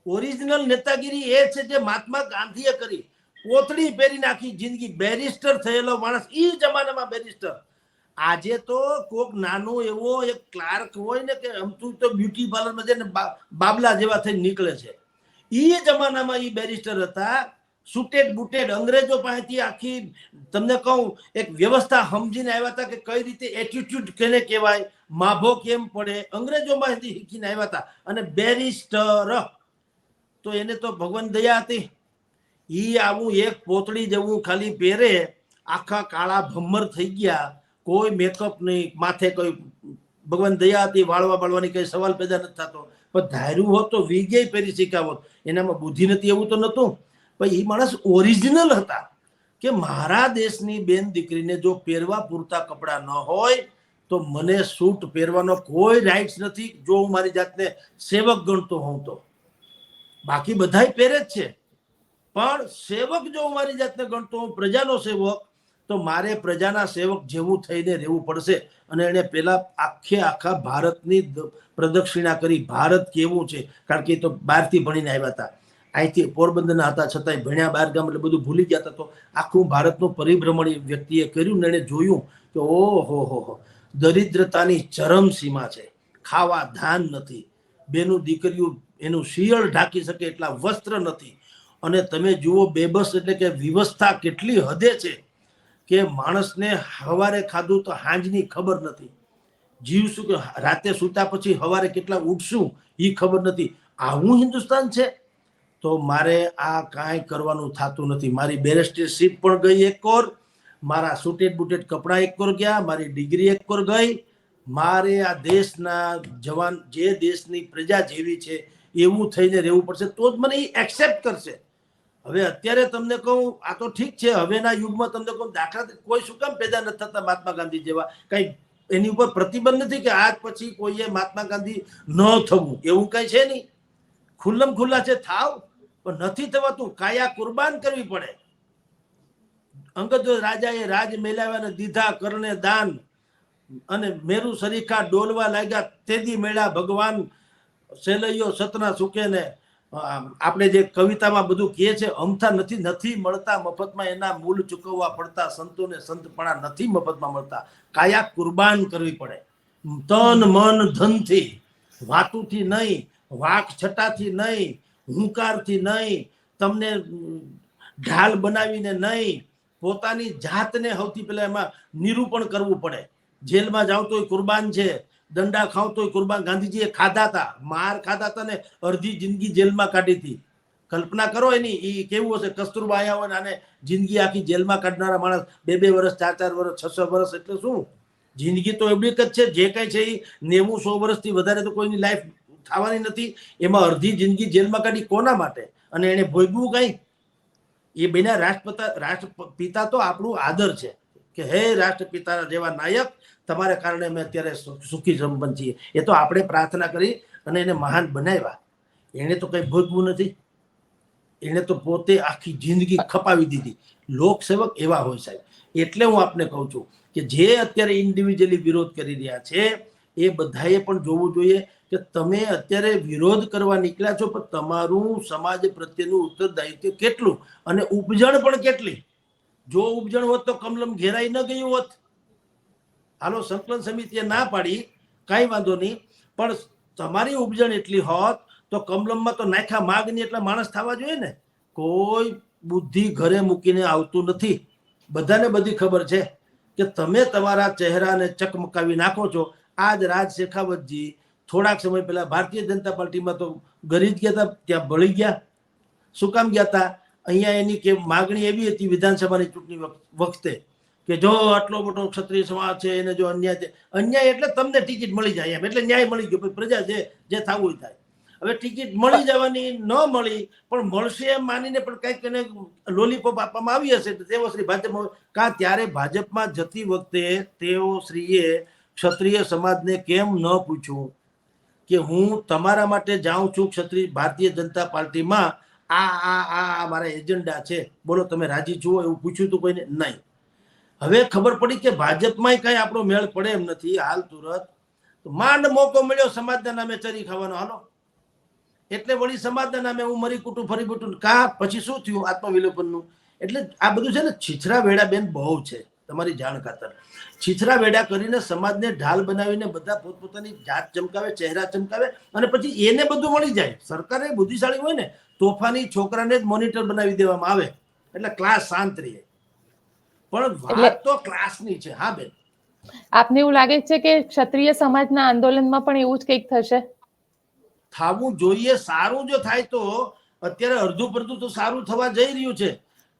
ઓરિજિનલ નેતાગીરી એ છે જે મહાત્મા ગાંધીએ કરી. કોથળી પહેરી નાખી જિંદગી, બેરિસ્ટર થયેલો માણસ, એ જમાનામાં બેરિસ્ટર. આજે તો કોક નાનો એવો એક ક્લાર્ક હોય ને કે અમથું તો બ્યુટી પાર્લરમાં જઈને બાબલા જેવા થઈને નીકળે છે. એ જમાનામાં એ બેરિસ્ટર હતા, સુટેડ બુટેડ, અંગ્રેજો પાસેથી આખી તમને કહું એક વ્યવસ્થા સમજીને આવ્યા હતા કે કઈ રીતે એટીટ્યુડ કેને કહેવાય, માભો કેમ પડે, અંગ્રેજો પાસેથી શીખીને આવ્યા હતા. અને બેરિસ્ટર તો એને તો ભગવાન દયા હતી. ઈ આવું એક પોતળી જેવું ખાલી પહેરે, આખા કાળા ભમ્મર થઈ ગયા, કોઈ મેકઅપ નહીં, માથે કોઈ ભગવાન દયા હતી, વાળવા બાળવાની કઈ સવાલ પેદા નથી થતો. પણ ધાર્યું હોત તો વિગે પહેરી શીખાવત, એનામાં બુદ્ધિ નથી એવું તો નતું. પણ એ માણસ ઓરિજિનલ હતા કે મારા દેશની બેન દીકરીને જો પહેરવા પૂરતા કપડાં ન હોય તો મને સૂટ પહેરવાનો કોઈ રાઇટ્સ નથી, જો હું મારી જાતને સેવક ગણતો હોઉં તો. બાકી બધાય પહેરે જ છે, પણ સેવક જો હું મારી જાતને ગણતો હું, પ્રજાનો સેવક, તો મારે પ્રજાના સેવક જેવું થઈને રહેવું પડશે. અને એને પેલા આખા ભારતની પ્રદક્ષિણા કરી, ભારત કેવું છે, કારણ કે એ તો બહારથી ભણીને આવ્યા હતા, અહીંથી પોરબંદરના હતા, છતાંય ભણ્યા બહાર ગામ, એટલે બધું ભૂલી ગયા હતા. તો આખું ભારતનું પરિભ્રમણ વ્યક્તિએ કર્યું ને એને જોયું કે ઓહો હો, દરિદ્રતાની ચરમ સીમા છે, ખાવા ધાન નથી, બેનું દીકરીઓ એનું શિયળ ઢાંકી શકે એટલા વસ્ત્ર નથી, અને તમે જુઓ બેબસ એટલે કે વિવસ્થા કેટલી હદે છે કે માણસને સવારે ખાધું તો હાંજની ખબર નથી, જીવશું કે રાતે સૂતા પછી સવારે કેટલા ઉઠશું એ ખબર નથી. આવું હિન્દુસ્તાન છે. તો મારે આ કાંઈ કરવાનું થતું નથી. મારી બેરિસ્ટરશીપ પણ ગઈ એક કોર, મારા સુટેડ બુટેડ કપડાં એક કોર ગયા, મારી ડિગ્રી એક કોર ગઈ. મારે આ દેશના જવાન, જે દેશની પ્રજા જેવી છે એવું થઈને રહેવું પડશે, તો જ મને એ એક્સેપ્ટ કરશે. હવે અત્યારે તમને કહું, આ તો ઠીક છે, હવેના યુગમાં તમને કહું, દાખલા કોઈ શું કામ પેદા નથી થતા મહાત્મા ગાંધી જેવા? કઈ એની ઉપર પ્રતિબંધ નથી કે આજ પછી કોઈએ મહાત્મા ગાંધી ન થવું, એવું કઈ છે નહીં. ખુલ્લમ ખુલ્લા છે, થાવ, પણ નથી થવાતું. કાયા કુરબાન કરવી પડે. અંગદ રાજાએ રાજ મેળવ્યા, દીધા કરને દાન, અને મેરુ સરીખા ડોલવા લાગ્યા, તેદી મેળા ભગવાન, સેલૈયો સતના સુકે ને આપણે જે કવિતામાં બધું કહે છે, અમથા નથી મળતા મફતમાં, એના મૂલ ચૂકવવા પડતા, સંતોને સંતપણા નથી મફતમાં મળતા. કાયા કુરબાન કરવી પડે, તન મન ધનથી, વાતુથી નહીં, વાક છટાથી નહીં, હુંકારથી નહીં, તમને ઢાલ બનાવીને નહીં, પોતાની જાતને સૌથી પહેલા એમાં નિરૂપણ કરવું પડે. જેલમાં જાવ તોય કુરબાન છે, દંડા ખાવ તોય કુરબાન. ગાંધીજીએ ખાધા હતા, માર ખાધા હતા ને અડધી જિંદગી જેલમાં કાઢી હતી. કલ્પના કરો એની, એ કેવું હશે. કસ્તુરબા આયા હોય ને આને જિંદગી આખી જેલમાં કાઢનારા માણસ 2 વર્ષ, 4 વર્ષ, 6 વર્ષ, એટલે શું જિંદગી તો એવડી જ છે. જે કઈ છે એ 90-100 વર્ષથી વધારે તો કોઈની લાઈફ થવાની નથી. એમાં અડધી જિંદગી જેલમાં કાઢી કોના માટે? અને એને ભોગવું કઈ? એ બેના રાષ્ટ્રપિતા તો આપણું આદર છે કે હે રાષ્ટ્રપિતા જેવા નાયક, તમારે કારણે અમે અત્યારે સુખી સંપન્ન છીએ. એ તો આપણે પ્રાર્થના કરી અને એને મહાન બનાવ્યા, એને તો કઈ ભોગવું નથી. એને તો પોતે આખી જિંદગી ખપાવી દીધી. લોકસેવક એવા હોય સાહેબ. એટલે હું આપને કહું છું કે જે અત્યારે ઇન્ડિવિજ્યુઅલી વિરોધ કરી રહ્યા છે એ બધાએ પણ જોવું જોઈએ કે તમે અત્યારે વિરોધ કરવા નીકળ્યા છો, પણ તમારું સમાજ પ્રત્યેનું ઉત્તરદાયિત્વ કેટલું અને ઉપજણ પણ કેટલી. જો ઉપજણ હોત તો કમલમ ઘેરાઈ ન ગયું હોત. હાલો, સંકલન સમિતિએ ના પાડી, કાંઈ વાંધો નહીં, પણ તમારી ઉપજણ એટલી હોત તો કમલમમાં તો નાખ્યા માગની એટલા માણસ થવા જોઈએ ને. કોઈ બુદ્ધિ ઘરે મૂકીને આવતું નથી. બધાને બધી ખબર છે કે તમે તમારા ચહેરાને ચકમકાવી નાખો છો. આજ રાજ શેખાવતજી થોડાક સમય પહેલા ભારતીય જનતા પાર્ટીમાં તો ગરી જ ગયા હતા, ત્યાં બળી ગયા. શું કામ ગયા હતા? અહીંયા એની કે માગણી એવી હતી વિધાનસભાની ચૂંટણી વખતે કે જો આટલો મોટો ક્ષત્રિય સમાજ છે એને જો અન્યાય છે, અન્યાય એટલે તમને ટિકિટ મળી જાય એમ, એટલે ન્યાય મળી ગયો. પ્રજા છે જે થવું થાય. હવે ટિકિટ મળી જવાની ન મળી, પણ મળશે એમ માનીને પણ કંઈક એને લોલીપોપ આપવામાં આવી હશે. તેઓ શ્રી ભાજપમાં ત્યારે ભાજપમાં જતી વખતે તેઓ શ્રીએ ક્ષત્રિય સમાજને કેમ ન પૂછ્યું કે હું તમારા માટે જાઉં છું ક્ષત્રિય ભારતીય જનતા પાર્ટીમાં, આ મારા એજન્ડા છે, બોલો તમે રાજી છો? એવું પૂછ્યું તું કોઈને? નહીં. હવે ખબર પડી કે ભાજપમાં કઈ આપણો મેળ પડે એમ નથી. હાલ તુરત માંડ મોકો મળ્યો સમાજના નામે ચરી ખાવાનો. હાલો, એટલે વળી સમાજના નામે હું મરી કુટું ફરી બટું કા પછી શું થયું? આત્મવિલોપનનું. એટલે આ બધું છે ને છીછરા વેડા બેન બહુ છે. તમારી જાણ ખાતર છીછરા વેડા કરીને સમાજને ઢાલ બનાવીને બધા પોતપોતાની જાત ચમકાવે, ચહેરા ચમકાવે, અને પછી એને બધું મળી જાય. સરકારે બુદ્ધિશાળી હોય ને, તોફાની છોકરાને જ મોનિટર બનાવી દેવામાં આવે એટલે ક્લાસ શાંત રહે. પણ વાત તો ક્લાસની છે. હા બેન, આપને એવું લાગે છે કે ક્ષત્રિય સમાજના આંદોલનમાં પણ એવું જ કંઈક થશે? થવું જોઈએ. સારું જો થાય તો અત્યારે અડધું પડધું તો સારું થવા જઈ રહ્યું છે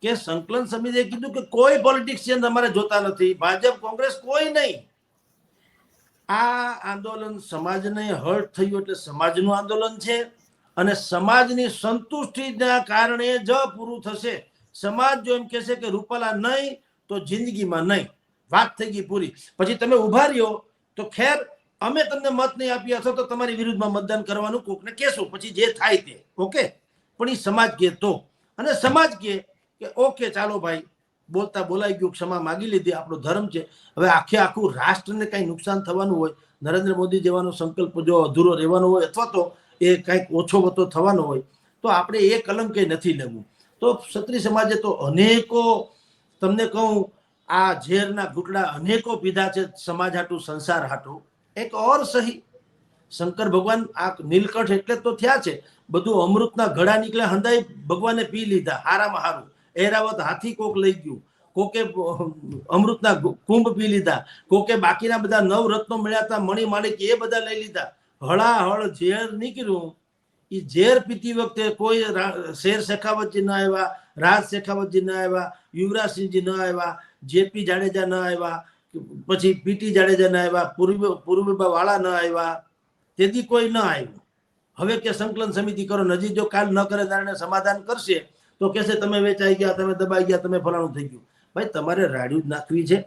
કે સંકલન સમિતિએ કીધું કે કોઈ પોલિટિશિયન અમારે જોતા નથી, ભાજપ કોંગ્રેસ કોઈ નહીં. આ આંદોલન સમાજને હર્ટ થયું એટલે સમાજનું આંદોલન છે, અને સમાજની સંતુષ્ટિના કારણે જ પૂરું થશે. સમાજ જો એમ કહેશે કે રૂપાલા નહીં તો જિંદગીમાં નહીં, વાત થઈ ગઈ પૂરી. પછી તમે ઉભા રહ્યો તો ખેર, અમે તમને મત નહીં આપી હશો તો તમારી વિરુદ્ધમાં મતદાન કરવાનું કોકને કહેશું, પછી જે થાય તે ઓકે. પણ એ સમાજ કહે તો, અને સમાજ કહે કે ઓકે ચાલો ભાઈ, બોલતા બોલાઈ ગયું, ક્ષમા માગી લીધી, આપણો ધર્મ છે. હવે આખું રાષ્ટ્રને કઈ નુકસાન થવાનું હોય, નરેન્દ્ર મોદી જેવાનો સંકલ્પ જો અધૂરો રહેવાનો હોય, અથવા તો એ કંઈક ઓછો વતો થવાનો હોય, તો આપણે એ કલંક કંઈ નથી લેવું. તો ક્ષત્રિય સમાજે તો અનેકો, તમને કહું, આ ઝેરના ઘૂંટડા અનેકો પીધા છે સમાજ હાટું, સંસાર હાટું. એક ઓર સહી, શંકર ભગવાન આ નીલકંઠ એટલે તો થયા છે. બધું અમૃતના ઘડા નીકળ્યા, હંધાઈ ભગવાને પી લીધા. હારામાં હારું એરાવત હાથી કોક લઈ ગયું, કોકે અમૃતના કુંભ પી લીધા, કોકે બાકીના બધા 9 રત્નો મળ્યા હતા, મણી માણિક, એ બધા લઈ લીધા. હળાહળ ઝેર નીકળ્યું. એ ઝેર પીતી વખતે કોઈ શેર શેખાવતજી ના આવ્યા, રાજ શેખાવતજી ના આવ્યા, યુવરાજસિંહજી ના આવ્યા, જેપી જાડેજા ના આવ્યા, પછી પીટી જાડેજા ના આવ્યા, પૂર્વીબા વાળા ના આવ્યા, તેથી કોઈ ના આવ્યું. હવે કે સંકલન સમિતિ કરો, નજીક જો કાલ ન કરે ત્યારે સમાધાન કરશે તો કહેશે તમે વેચાઈ ગયા, તમે દબાઈ ગયા, તમે ફલાણું થઈ ગયું. ભાઈ, તમારે રાડ્યું જ નાખવી છે.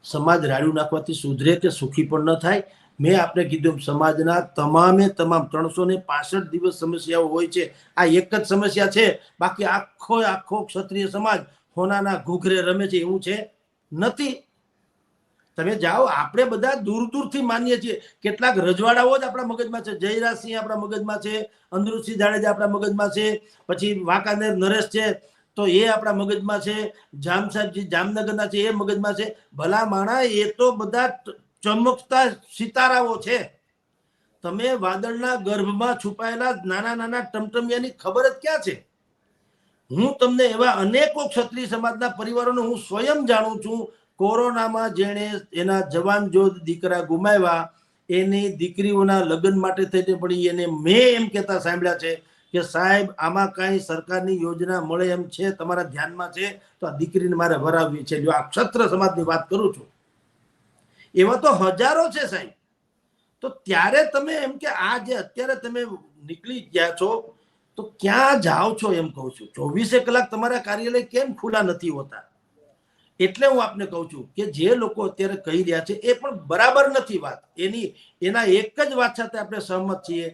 સમાજ રાડ્યું નાખવાથી સુધરે કે સુખી પણ ન થાય. મેં આપણે કીધું, સમાજના તમામ 365 દિવસ સમસ્યાઓ હોય છે. આ એક જ સમસ્યા છે, બાકી આખો ક્ષત્રિય સમાજ હોનાના ઘૂઘરે રમે છે એવું છે નથી. તમે જાઓ, આપણે બધા દૂર દૂરથી માનીએ છીએ. કેટલાક રજવાડાઓ જ આપણા મગજમાં છે. જયરાજસિંહ આપણા મગજમાં છે, અનિરુદ્ધસિંહ જાડેજા આપણા મગજમાં છે, પછી વાંકાનેર નરેશ છે તો એ આપણા મગજમાં છે, જામ સાહેબજી જામનગરના છે એ મગજમાં છે. ભલા માણા, એ તો બધા ચમકતા સિતારાઓ છે. તમે વાદળના ગર્ભમાં છુપાયેલા નાના નાના ટમટમિયાની ખબર જ ક્યાં છે? હું તમને એવા અનેકો ક્ષત્રિય સમાજના પરિવારોને હું સ્વયં જાણું છું. કોરોનામાં જેણે એના જવાન જોધ દીકરા ગુમાવ્યા, એની દીકરીઓના લગ્ન માટે થઈને પડી, એને મેં એમ કહેતા સાંભળ્યા છે કે સાહેબ, આમાં કાંઈ સરકારની યોજના મળે એમ છે, તમારા ધ્યાનમાં છે તો આ દીકરીને મારે વરાવવી છે. જો આ ક્ષત્રિય સમાજની વાત કરું છું, એવા તો હજારો છે સાહેબ. તો ત્યારે તમે એમ કે આ જે અત્યારે તમે નીકળી ગયા છો તો ક્યાં જાઓ છો એમ કહું છું. 24 કલાક તમારા કાર્યાલય કેમ ખુલ્લા નથી હોતા? એટલે હું આપને કહું છું કે જે લોકો અત્યારે કહી રહ્યા છે એ પણ બરાબર નથી વાત. એના એક જ વાત સાથે આપણે સહમત છીએ.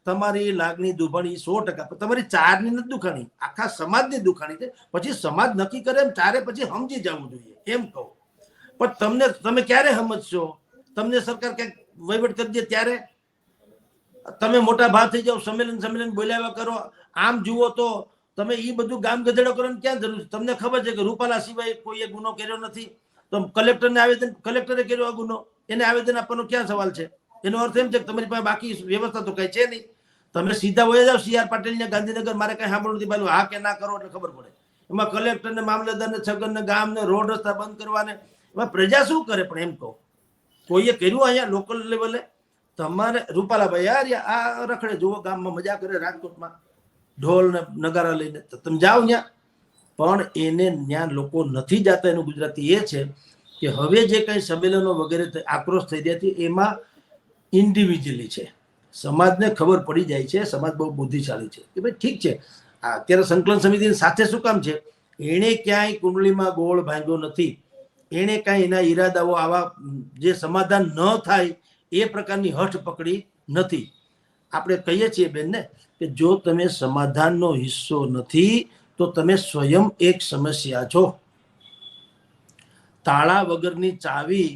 તમારી લાગણી દુભાણી 100%, તમારી ચારની નથી દુખાણી, આખા સમાજની દુખાણી છે. પછી સમાજ નક્કી કરે એમ ચારે પછી સમજી જવું જોઈએ એમ કહું. પણ તમે ક્યારે સમજશો? તમને સરકાર ક્યાંક વહીવટ કરી દે ત્યારે તમે મોટા ભાવ થઈ જાઓ, સંમેલન બોલાવ્યા કરો. આમ જુઓ તો તમે એ બધું ગામ ગધેડો કરવાની ક્યાં જરૂર છે? તમને ખબર છે કે રૂપાલા સિવાય કોઈએ ગુનો કર્યો નથી, તો કલેક્ટરે કર્યો આ ગુનો, એને આવેદન આપવાનો ક્યાં સવાલ છે? એનો અર્થ એમ છે કે તમારી પાસે બાકી વ્યવસ્થા તો કઈ છે નહીં. તમે સીધા વહી જાઓ CR પાટીલ ને ગાંધીનગર, મારે કઈ સાંભળવું નથી, પેલું હા કે ના કરો એટલે ખબર પડે. એમાં કલેક્ટર ને મામલતદાર ને છગન ને ગામ ને રોડ રસ્તા બંધ કરવાને એમાં પ્રજા શું કરે? પણ એમ કહું કોઈએ કર્યું અહીંયા લોકલ લેવલે? તમારે રૂપાલાભાઈ યાર આ રખડે જુઓ, ગામમાં મજા કરે, રાજકોટમાં ઢોલ ને નગારા લઈને, તમે જાઓ ત્યાં. પણ એને ત્યાં લોકો નથી જતા. એનું ગુજરાતી એ છે કે હવે જે કઈ સંમેલનો વગેરે આક્રોશ થઈ રહ્યા છે એમાં ઇન્ડિવિજ્યુઅલી છે, સમાજને ખબર પડી જાય છે. સમાજ બહુ બુદ્ધિશાળી છે કે ભાઈ ઠીક છે, અત્યારે સંકલન સમિતિની સાથે શું કામ છે? એણે ક્યાંય કુંડળીમાં ગોળ ભાંગ્યો નથી. એણે કાંઈ એના ઈરાદાઓ આવા જે સમાધાન ન થાય એ પ્રકારની હઠ પકડી નથી. આપણે કહીએ છીએ બેનને કે જો તમે સમાધાનનો હિસ્સો નથી તો તમે સ્વયં એક સમસ્યા છો. તાળા વગરની ચાવી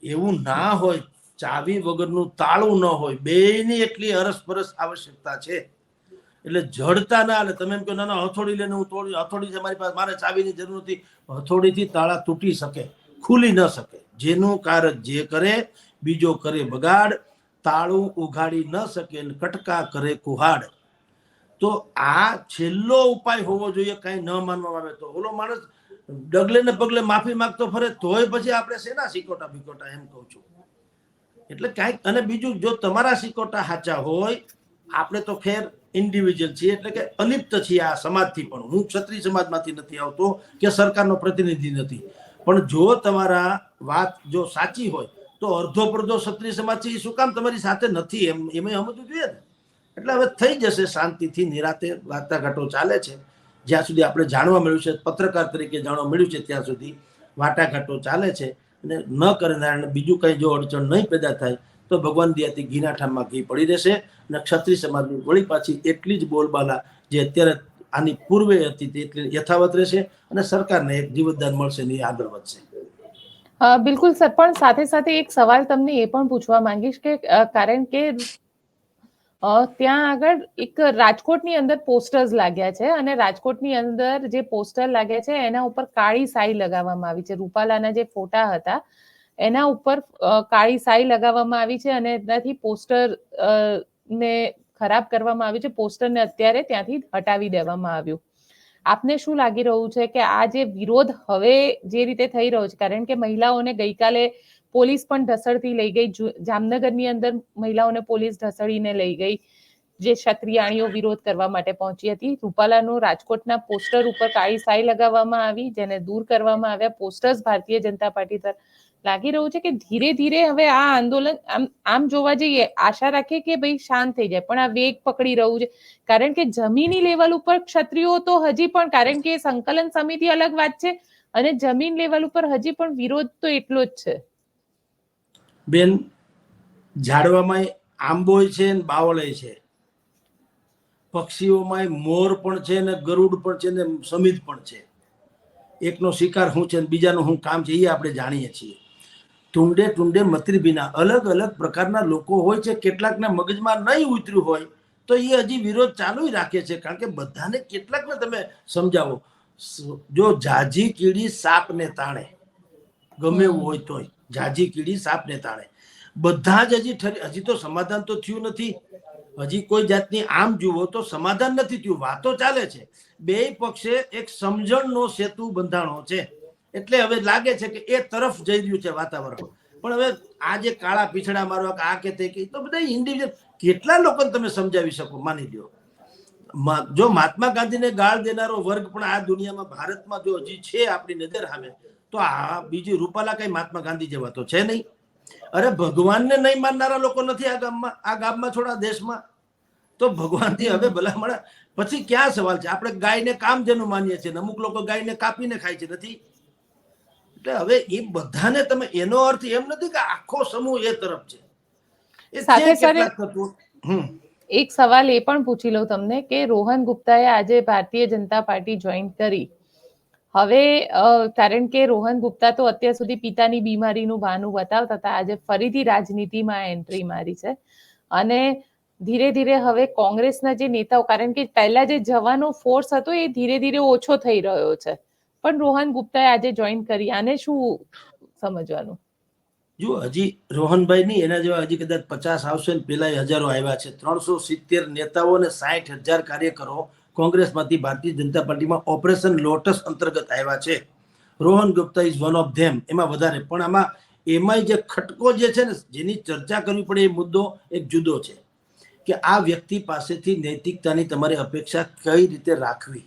એવું ના હોય, ચાવી વગરનું તાળું ન હોય, બેની એટલી અરસપરસ આવશ્યકતા છે. એટલે જડતા ના. એટલે તમે એમ કહો ના હથોડી લઈને હું તોડી, હથોડી છે મારી પાસે, મારે ચાવીની જરૂર નથી. હથોડીથી તાળા તૂટી શકે, ખુલી ન શકે. જેનું કારજ જે કરે, બીજો કરે બગાડ, તાળું ઉઘાડી ન શકે, કટકા કરે કુહાડ. તો આ છેલ્લો ઉપાય હોવો જોઈએ. કઈ ન માનવામાં આવે તો ઓલો માણસ ડગલે ને પગલે માફી માંગતો ફરે તોય પછી આપણે શેના સિકોટા બિકોટા, એમ કહું છું. એટલે કાંઈક. અને બીજું, જો તમારા સિકોટા સાચા હોય, આપણે તો ખેર ઇન્ડિવિજ્યુઅલ છીએ એટલે કે અલિપ્ત છીએ આ સમાજથી. પણ હું ક્ષત્રિય સમાજમાંથી નથી આવતો કે સરકારનો પ્રતિનિધિ નથી. પણ જો તમારા વાત જો સાચી હોય તો અડધો પડધો ક્ષત્રિય સમાજ છે એ શું કામ તમારી સાથે નથી? એમ સમજવું જોઈએ ને. એટલે હવે થઈ જશે શાંતિથી, નિરાતે વાટાઘાટો ચાલે છે. જ્યાં સુધી આપણે જાણવા મળ્યું છે, પત્રકાર તરીકે જાણવા મળ્યું છે, ત્યાં સુધી વાટાઘાટો ચાલે છે. અને ન કરે નારાયણ, બીજું કંઈ જો અડચણ નહીં પેદા થાય તો ભગવાન દયાથી ઘીના ઠામમાં ઘી પડી રહેશે. અને ક્ષત્રિય સમાજની વળી પાછી એટલી જ બોલબાલા જે અત્યારે આની પૂર્વે હતી તે યથાવત રહેશે. અને સરકારને એક જીવતદાન મળશે ને એ આગળ વધશે. બિલકુલ સર, પણ સાથે સાથે એક સવાલ તમને એ પણ પૂછવા માંગીશ કે કારણ કે ત્યાં આગળ એક રાજકોટની અંદર પોસ્ટર્સ લાગ્યા છે અને રાજકોટની અંદર જે પોસ્ટર લાગ્યા છે એના ઉપર કાળી સાઈ લગાવવામાં આવી છે. રૂપાલાના જે ફોટા હતા એના ઉપર કાળી સાઈ લગાવવામાં આવી છે અને એનાથી પોસ્ટર ને ખરાબ કરવામાં આવ્યું છે. પોસ્ટરને અત્યારે ત્યાંથી હટાવી દેવામાં આવ્યું. આપને શું લાગી રહ્યું છે કે આ જે વિરોધ હવે જે રીતે થઈ રહ્યો છે, કારણ કે મહિલાઓને ગઈકાલે પોલીસ પણ ઢસડતી લઈ ગઈ, જામનગરની અંદર મહિલાઓને પોલીસ ઢસડીને લઈ ગઈ, જે ક્ષત્રિયાણીઓ વિરોધ કરવા માટે પહોંચી હતી. રૂપાલાનું રાજકોટના પોસ્ટર ઉપર કાળી સાઈ લગાવવામાં આવી, જેને દૂર કરવામાં આવ્યા. પોસ્ટર્સ ભારતીય જનતા પાર્ટી તરફ લાગી રહ્યું છે કે ધીરે ધીરે હવે આ આંદોલન આમ જોવા જઈએ, આશા રાખીએ કે ભાઈ શાંત થઈ જાય, પણ આ વેગ પકડી રહ્યું છે. કારણ કે જમીની લેવલ ઉપર ક્ષત્રિયો તો હજી પણ, કારણ કે સંકલન સમિતિ અલગ વાત છે અને જમીન લેવલ ઉપર હજી પણ વિરોધ તો એટલો જ છે. બેન, ઝાડવામાં આંબોય છે ને બાવળય છે, પક્ષીઓમાં મોર પણ છે ને ગરુડ પણ છે ને સમિત પણ છે. એકનો શિકાર શું છે બીજાનું શું કામ છે એ આપણે જાણીએ છીએ. ટુંડે ટુંડે મતરી ભીના અલગ અલગ પ્રકારના લોકો હોય છે. કેટલાકના મગજમાં નહીં ઉતર્યું હોય તો એ હજી વિરોધ ચાલુ રાખે છે. કારણ કે બધાને, કેટલાકને તમે સમજાવો, જો જાજી કીડી સાપને તાણે, ગમે એવું હોય તોય જાજી કીડી સાપને તાણે. બધા જ હજી તો સમાધાન તો થયું નથી. હજી કોઈ જાતની, આમ જુઓ તો સમાધાન નથી થયું, વાતો ચાલે છે. બે પક્ષે એક સમજણનો સેતુ બંધાણો છે. એટલે હવે લાગે છે કે એ તરફ જઈ રહ્યું છે વાતાવરણ. પણ હવે આ જે કાળા પીછડા મારવા આ કે તે કે, તો બધા ઇન્ડિવિજ્યુઅલ કેટલા લોકોને તમે સમજાવી શકો? માની લ્યો, જો મહાત્મા ગાંધીને ગાળ દેનારો વર્ગ પણ આ દુનિયામાં, ભારતમાં જો હજી છે આપણી નજર સામે, તો આ બીજી રૂપાલા કઈ મહાત્મા ગાંધી જેવા તો છે નહીં. અરે ભગવાનને નહીં માનનારા લોકો નથી આ ગામમાં છોડા દેશમાં. તો ભગવાનથી હવે ભલામણ પછી ક્યાં સવાલ છે? આપણે ગાયને કામ જેનું માનીએ છીએ, અમુક લોકો ગાયને કાપીને ખાય છે, નથી? એટલે હવે એ બધાને તમે, એનો અર્થ એમ નથી કે આખો સમૂહ એ તરફ છે. એ સાથે કેટલાક તત્વો એક સવાલ એ પણ પૂછી લઉં તમને કે રોહન ગુપ્તાએ આજે ભારતીય જનતા પાર્ટી જોઈન કરી. હવે કારણ કે રોહન ગુપ્તા તો અત્યાર સુધી પિતાની બીમારીનું બહાનું બતાવતા હતા, આજે ફરીથી રાજનીતિમાં એન્ટ્રી મારી છે અને ધીરે ધીરે હવે કોંગ્રેસના જે નેતાઓ, કારણ કે પહેલા જે જવાનો ફોર્સ હતો એ ધીરે ધીરે ઓછો થઈ રહ્યો છે, પણ રોહન ગુપ્તાએ આજે જોઈન કરી, આને શું સમજવાનું? જો હજી રોહનભાઈ નહીં, એના જેવા હજી કદાચ 50 આવશે ને, પેલા હજારો આવ્યા છે. 370 નેતાઓ અને 60,000 કાર્યકરો કોંગ્રેસમાંથી ભારતીય જનતા પાર્ટીમાં ઓપરેશન લોટસ અંતર્ગત આવ્યા છે. Rohan Gupta is one of them. એમાં વધારે પણ એમાંય જે ખટકો જે છે ને, જેની ચર્ચા કરવી પડે, એ મુદ્દો એક જુદો છે કે આ વ્યક્તિ પાસેથી નૈતિકતાની તમારે અપેક્ષા કઈ રીતે રાખવી.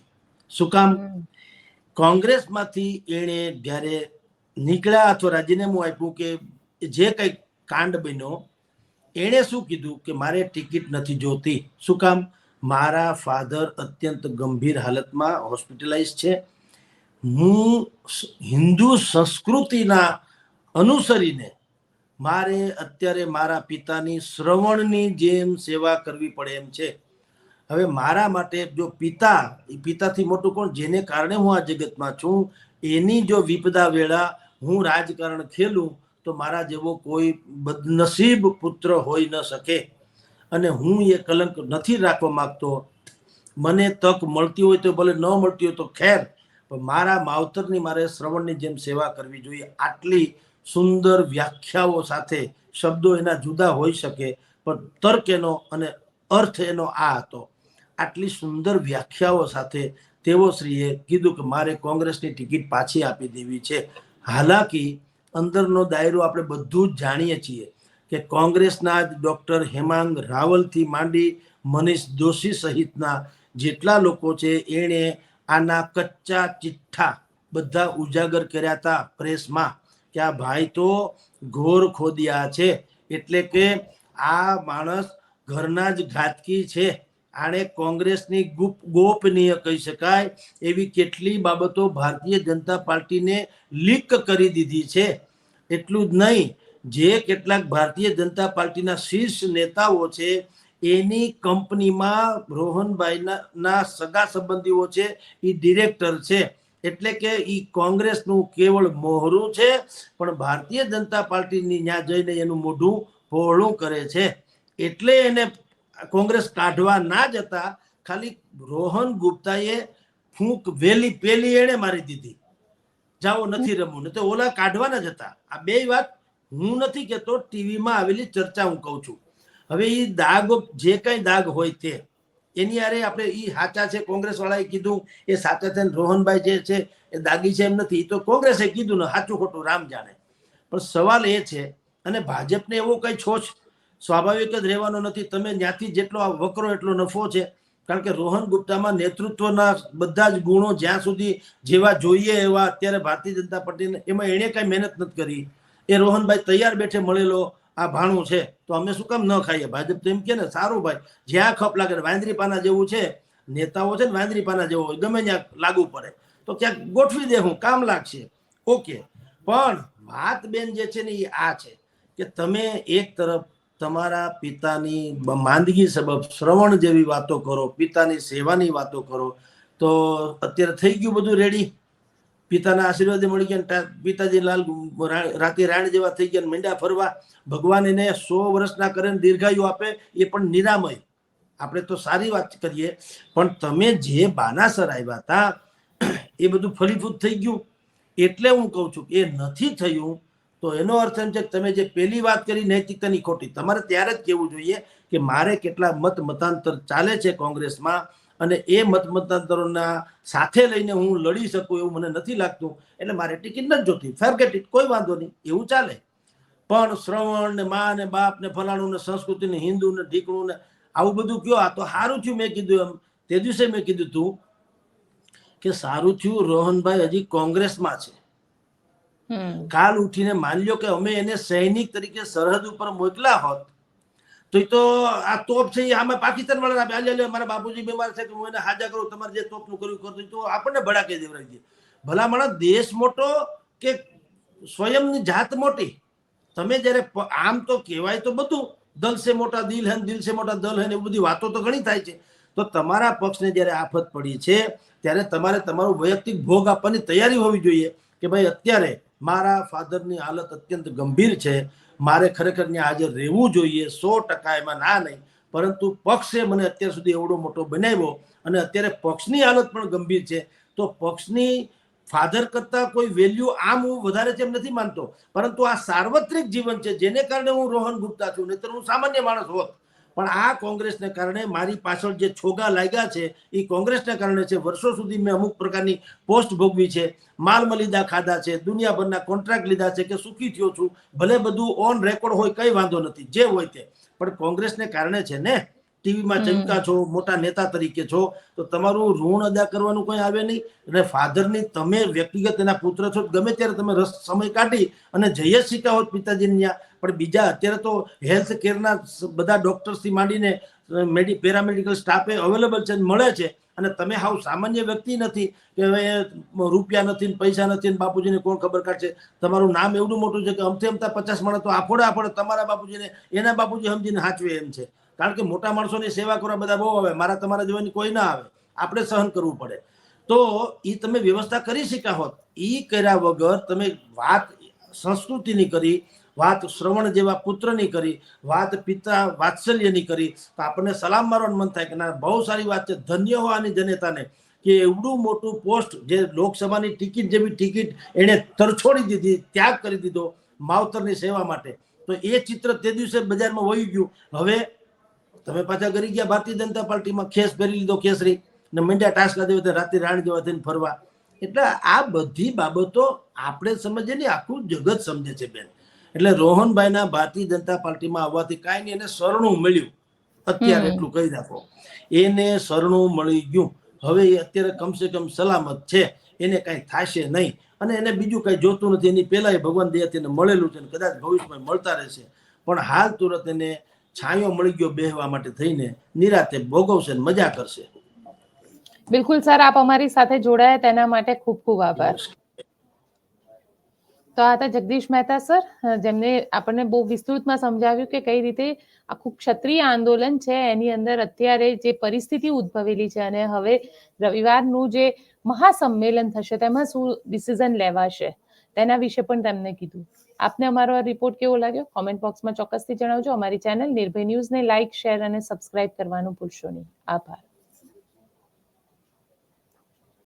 શું કામ? કોંગ્રેસમાંથી એણે જ્યારે નીકળ્યા અથવા રાજીનામું આપ્યું કે જે કંઈ કાંડ બન્યો, એણે શું કીધું કે મારે ટિકિટ નથી જોતી. શું કામ? મારા ફાધર અત્યંત ગંભીર હાલતમાં હોસ્પિટલાઇઝ છે. હું હિન્દુ સંસ્કૃતિના અનુસરીને મારે અત્યારે મારા પિતાની શ્રવણની જેમ સેવા કરવી પડે એમ છે. હવે મારા માટે જો પિતાથી મોટું કોણ, જેને કારણે હું આ જગતમાં છું, એની જો વિપદા વેળા હું રાજકારણ ખેલું તો મારા જેવો કોઈ બદનસીબ પુત્ર હોઈ ન શકે. અને હું એ કલંક નથી રાખવા માંગતો. મને તક મળતી હોય તો ભલે, ન મળતી હોય તો ખેર, પણ મારા માવતરની મારે શ્રવણની જેમ સેવા કરવી જોઈએ. આટલી સુંદર વ્યાખ્યાઓ સાથે, શબ્દો એના જુદા હોઈ શકે પણ તર્ક એનો અને અર્થ એનો આ હતો. આટલી સુંદર વ્યાખ્યાઓ સાથે તેઓ શ્રીએ કીધું કે મારે કોંગ્રેસની ટિકિટ પાછી આપી દેવી છે. હાલાકી અંદરનો દાયરો આપણે બધું જ જાણીએ છીએ કે કોંગ્રેસના જ ડોક્ટર હેમાંગ રાવલથી માંડી મનીષ દોશી સહિતના જેટલા લોકો છે, એણે આના કચ્ચા ચિઠ્ઠા બધા ઉજાગર કર્યા હતા પ્રેસમાં કે આ ભાઈ તો ઘોર ખોદિયા છે, એટલે કે આ માણસ ઘરના જ ઘાતકી છે. આણે કોંગ્રેસની ગોપનીય કહી શકાય એવી કેટલી બાબતો ભારતીય જનતા પાર્ટીને લીક કરી દીધી છે. એટલું જ નહીં, જે કેટલાક ભારતીય જનતા પાર્ટીના શીર્ષ નેતાઓ છે, એની કંપનીમાં રોહનભાઈના સગા સંબંધીઓ છે, એ ડિરેક્ટર છે. એટલે કે એ કોંગ્રેસનું કેવળ મોહરું છે, પણ ભારતીય જનતા પાર્ટીની ત્યાં જઈને એનું મોઢું પહોળું કરે છે. એટલે એને કોંગ્રેસ કાઢવા ના જતા ખાલી રોહન ગુપ્તાએ ફૂંક વેલી પેલી એણે મારી દીધી, જાઓ નથી રમવું, ને તો ઓલા કાઢવાના જ હતા. આ બે વાત હું નથી કહેતો, ટીવીમાં આવેલી ચર્ચા હું કહું છું. હવે એ દાગ, જે કઈ દાગ હોય તે એની આરે આપણે એ સાચા છે, કોંગ્રેસ વાળાએ કીધું એ સાચા છે, રોહનભાઈ જે છે એ દાગી છે એમ નથી, એ તો કોંગ્રેસે કીધું ને, સાચું ખોટું રામ જાણે. પણ સવાલ એ છે, અને ભાજપને એવો કઈ છોછ સ્વાભાવિક જ રહેવાનો નથી. તમે ત્યાંથી જેટલો વકરો એટલો નફો છે, કારણ કે રોહન ગુપ્તામાં નેતૃત્વના બધા જ ગુણો જ્યાં સુધી જેવા જોઈએ એવા અત્યારે ભારતીય જનતા પાર્ટીને, એમાં એણે કઈ મહેનત નથી કરી. એ રોહનભાઈ તૈયાર બેઠે મળેલો આ ભાણું છે, તો અમે શું કામ ન ખાઈએ? ભાજપ તો એમ કે ને, સારું ભાઈ, જ્યાં ખપ લાગે, વાંદરી પાના જેવું છે, નેતાઓ છે ને વાંદરી પાના જેવો હોય, ગમે ત્યાં લાગુ પડે તો ક્યાંક ગોઠવી દે, હું કામ લાગશે. ઓકે, પણ વાત બેન જે છે ને એ આ છે કે તમે એક તરફ તમારા પિતાની માંદગી સબબ શ્રવણ જેવી વાતો કરો, પિતાની સેવાની વાતો કરો, તો અત્યારે થઈ ગયું બધું રેડી. પિતાના આશીર્વાદ મળી ગયા, પિતાજી લાલ રાતે રાણ જેવા થઈ ગયા, મીંડા ફરવા. ભગવાન એને 100 વર્ષના કરે ને દીર્ઘાયુ આપે, એ પણ નિરામય. આપણે તો સારી વાત કરીએ, પણ તમે જે બાનાસર આવ્યા હતા એ બધું ફલીફૂટ થઈ ગયું. એટલે હું કહું છું એ નથી થયું તો એનો અર્થ એમ છે કે તમે જે પેલી વાત કરી નૈતિકતાની ખોટી, તમારે ત્યારે જ કહેવું જોઈએ કે મારે કેટલા મતાંતર ચાલે છે કોંગ્રેસમાં, અને એ મતાંતરોના સાથે લઈને હું લડી શકું એવું મને નથી લાગતું, એટલે મારે ટિકિટ નથી જોતી. ફોરગેટ ઇટ, કોઈ વાંધો નહીં, એવું ચાલે. પણ શ્રવણ ને મા ને બાપ ને ફલાણું ને સંસ્કૃતિ ને હિન્દુ ને ઢીકણું ને આવું બધું કયો, આ તો સારું થયું. મેં કીધું એમ તે દિવસે મેં કીધું તું કે સારું થયું રોહનભાઈ હજી કોંગ્રેસમાં છે. કાલ ઉઠીને માની લો કે અમે એને સૈનિક તરીકે સરહદ ઉપર મોકલા હોત તો આ તોપ છે એ આમાં પાકિસ્તાન વાળા મારા બાપુજી બીમાર છે કે હું એને હાજા કરું, તમારે જે તોપનું કર્યું કરતું, તો આપણને ભડાકે દેવરાઈ દે. ભલા માણસ, દેશ મોટો કે સ્વયંની જાત મોટી? તમે જયારે આમ તો કહેવાય તો બધું, દલ સે મોટા દિલ હે, દિલ સે મોટા દલ હે, એ બધી વાતો તો ઘણી થાય છે. તો તમારા પક્ષને જ્યારે આફત પડી છે ત્યારે તમારે તમારું વૈયક્તિક ભોગ આપવાની તૈયારી હોવી જોઈએ કે ભાઈ અત્યારે મારા ફાધરની હાલત અત્યંત ગંભીર છે, મારે ખરેખર ત્યાં હાજર રહેવું જોઈએ, 100% એમાં ના નહીં, પરંતુ પક્ષે મને અત્યાર સુધી એવડો મોટો બનાવ્યો અને અત્યારે પક્ષની હાલત પણ ગંભીર છે, તો પક્ષની ફાધર કરતા કોઈ વેલ્યુ આમ હું વધારે છે એમ નથી માનતો, પરંતુ આ સાર્વત્રિક જીવન છે જેને કારણે હું રોહન ગુપ્તા છું, નહીતર હું સામાન્ય માણસ હોત. પણ આ કોંગ્રેસને કારણે મારી પાછળ જે છોગા લાગ્યા છે એ કોંગ્રેસને કારણે છે. વર્ષો સુધી મેં અમુક પ્રકારની પોસ્ટ ભોગવી છે, માલ મલિદા ખાધા છે, દુનિયાભરના કોન્ટ્રાક્ટ લીધા છે કે સુખી થયો છું. ભલે બધું ઓન રેકોર્ડ હોય, કઈ વાંધો નથી, જે હોય તે, પણ કોંગ્રેસને કારણે છે ને. ટીવીમાં ચમકા છો, મોટા નેતા તરીકે છો, તો તમારું ઋણ અદા કરવાનું કોઈ આવે નહીં. અને ફાધરની તમે વ્યક્તિગત એના પુત્ર છો, ગમે ત્યારે તમે સમય કાઢી અને જઈ જ શીખા હોત પિતાજીને ત્યાં. પણ બીજા અત્યારે તો હેલ્થ કેરના બધા ડોક્ટર્સથી માંડીને પેરામેડિકલ સ્ટાફે અવેલેબલ છે, મળે છે, અને તમે હાવ સામાન્ય વ્યક્તિ નથી કે હવે રૂપિયા નથી, પૈસા નથી, બાપુજીને કોણ ખબર કાઢશે. તમારું નામ એવડું મોટું છે કે અમથે અમથા 50 માણસ તો આફોડે તમારા બાપુજીને એના બાપુજી સમજીને હાચવે એમ છે. કારણ કે મોટા માણસોની સેવા કરવા બધા બહુ આવે, મારા તમારા જેવાની કોઈ ના આવે, આપણે સહન કરવું પડે. તો એ તમે વ્યવસ્થા કરી શક્યા હોત. એ કર્યા વગર તમે વાત સંસ્કૃતિની કરી, વાત શ્રવણ જેવા પુત્રની કરી, વાત પિતા વાત્સલ્યની કરી, તો આપણને સલામ મારવાનું મન થાય કે ના, બહુ સારી વાત છે, ધન્ય હો આની જનેતાને કે એવડું મોટું પોસ્ટ, જે લોકસભાની ટિકિટ જેવી ટિકિટ એણે તરછોડી દીધી, ત્યાગ કરી દીધો માવતરની સેવા માટે. તો એ ચિત્ર તે દિવસે બજારમાં વહી ગયું. હવે તમે પાછા કરી ગયા ભારતીય જનતા પાર્ટીમાં, ખેસ પહેરી લીધો કેસરી ને મંડ્યા ટાસકા દેવા રાતે રાણી જેવા થઈને ફરવા. એટલે આ બધી બાબતો આપણે સમજીએ ને, આખું જગત સમજે છે બેન. એટલે રોહનભાઈના ભારતીય જનતા પાર્ટીમાં આવવાથી કાંઈ નહીં, એને સરણું મળ્યું. અત્યારે એટલું કહી રાખો, એને સરણું મળી ગયું. હવે એ અત્યારે કમસે કમ સલામત છે, એને કાંઈ થશે નહીં, અને એને બીજું કાંઈ જોતું નથી. એની પહેલા ભગવાન દયાથી એને મળેલું છે, કદાચ ભવિષ્યમાં મળતા રહેશે. પણ હાલ તુરત એને છાંયો મળી ગયો બેહવા માટે થઈને, નિરાતે ભોગવશે, મજા કરશે. બિલકુલ સર, આપ અમારી સાથે જોડાયા તેના માટે ખૂબ ખૂબ આભાર. તો આ હતા જગદીશ મહેતા સર, જેમને આપણને બહુ વિસ્તૃતમાં સમજાવ્યું કે કઈ રીતે આખું ક્ષત્રિય આંદોલન છે એની અંદર અત્યારે જે પરિસ્થિતિ ઉદ્ભવેલી છે, અને હવે રવિવારનું જે મહાસંમેલન થશે તેમાં શું ડિસિઝન લેવાશે તેના વિશે પણ તેમને કીધું. આપને અમારો આ રિપોર્ટ કેવો લાગ્યો કોમેન્ટ બોક્સમાં ચોક્કસથી જણાવજો. અમારી ચેનલ નિર્ભય ન્યૂઝને લાઇક, શેર અને સબસ્ક્રાઇબ કરવાનું ભૂલશો નહીં. આભાર.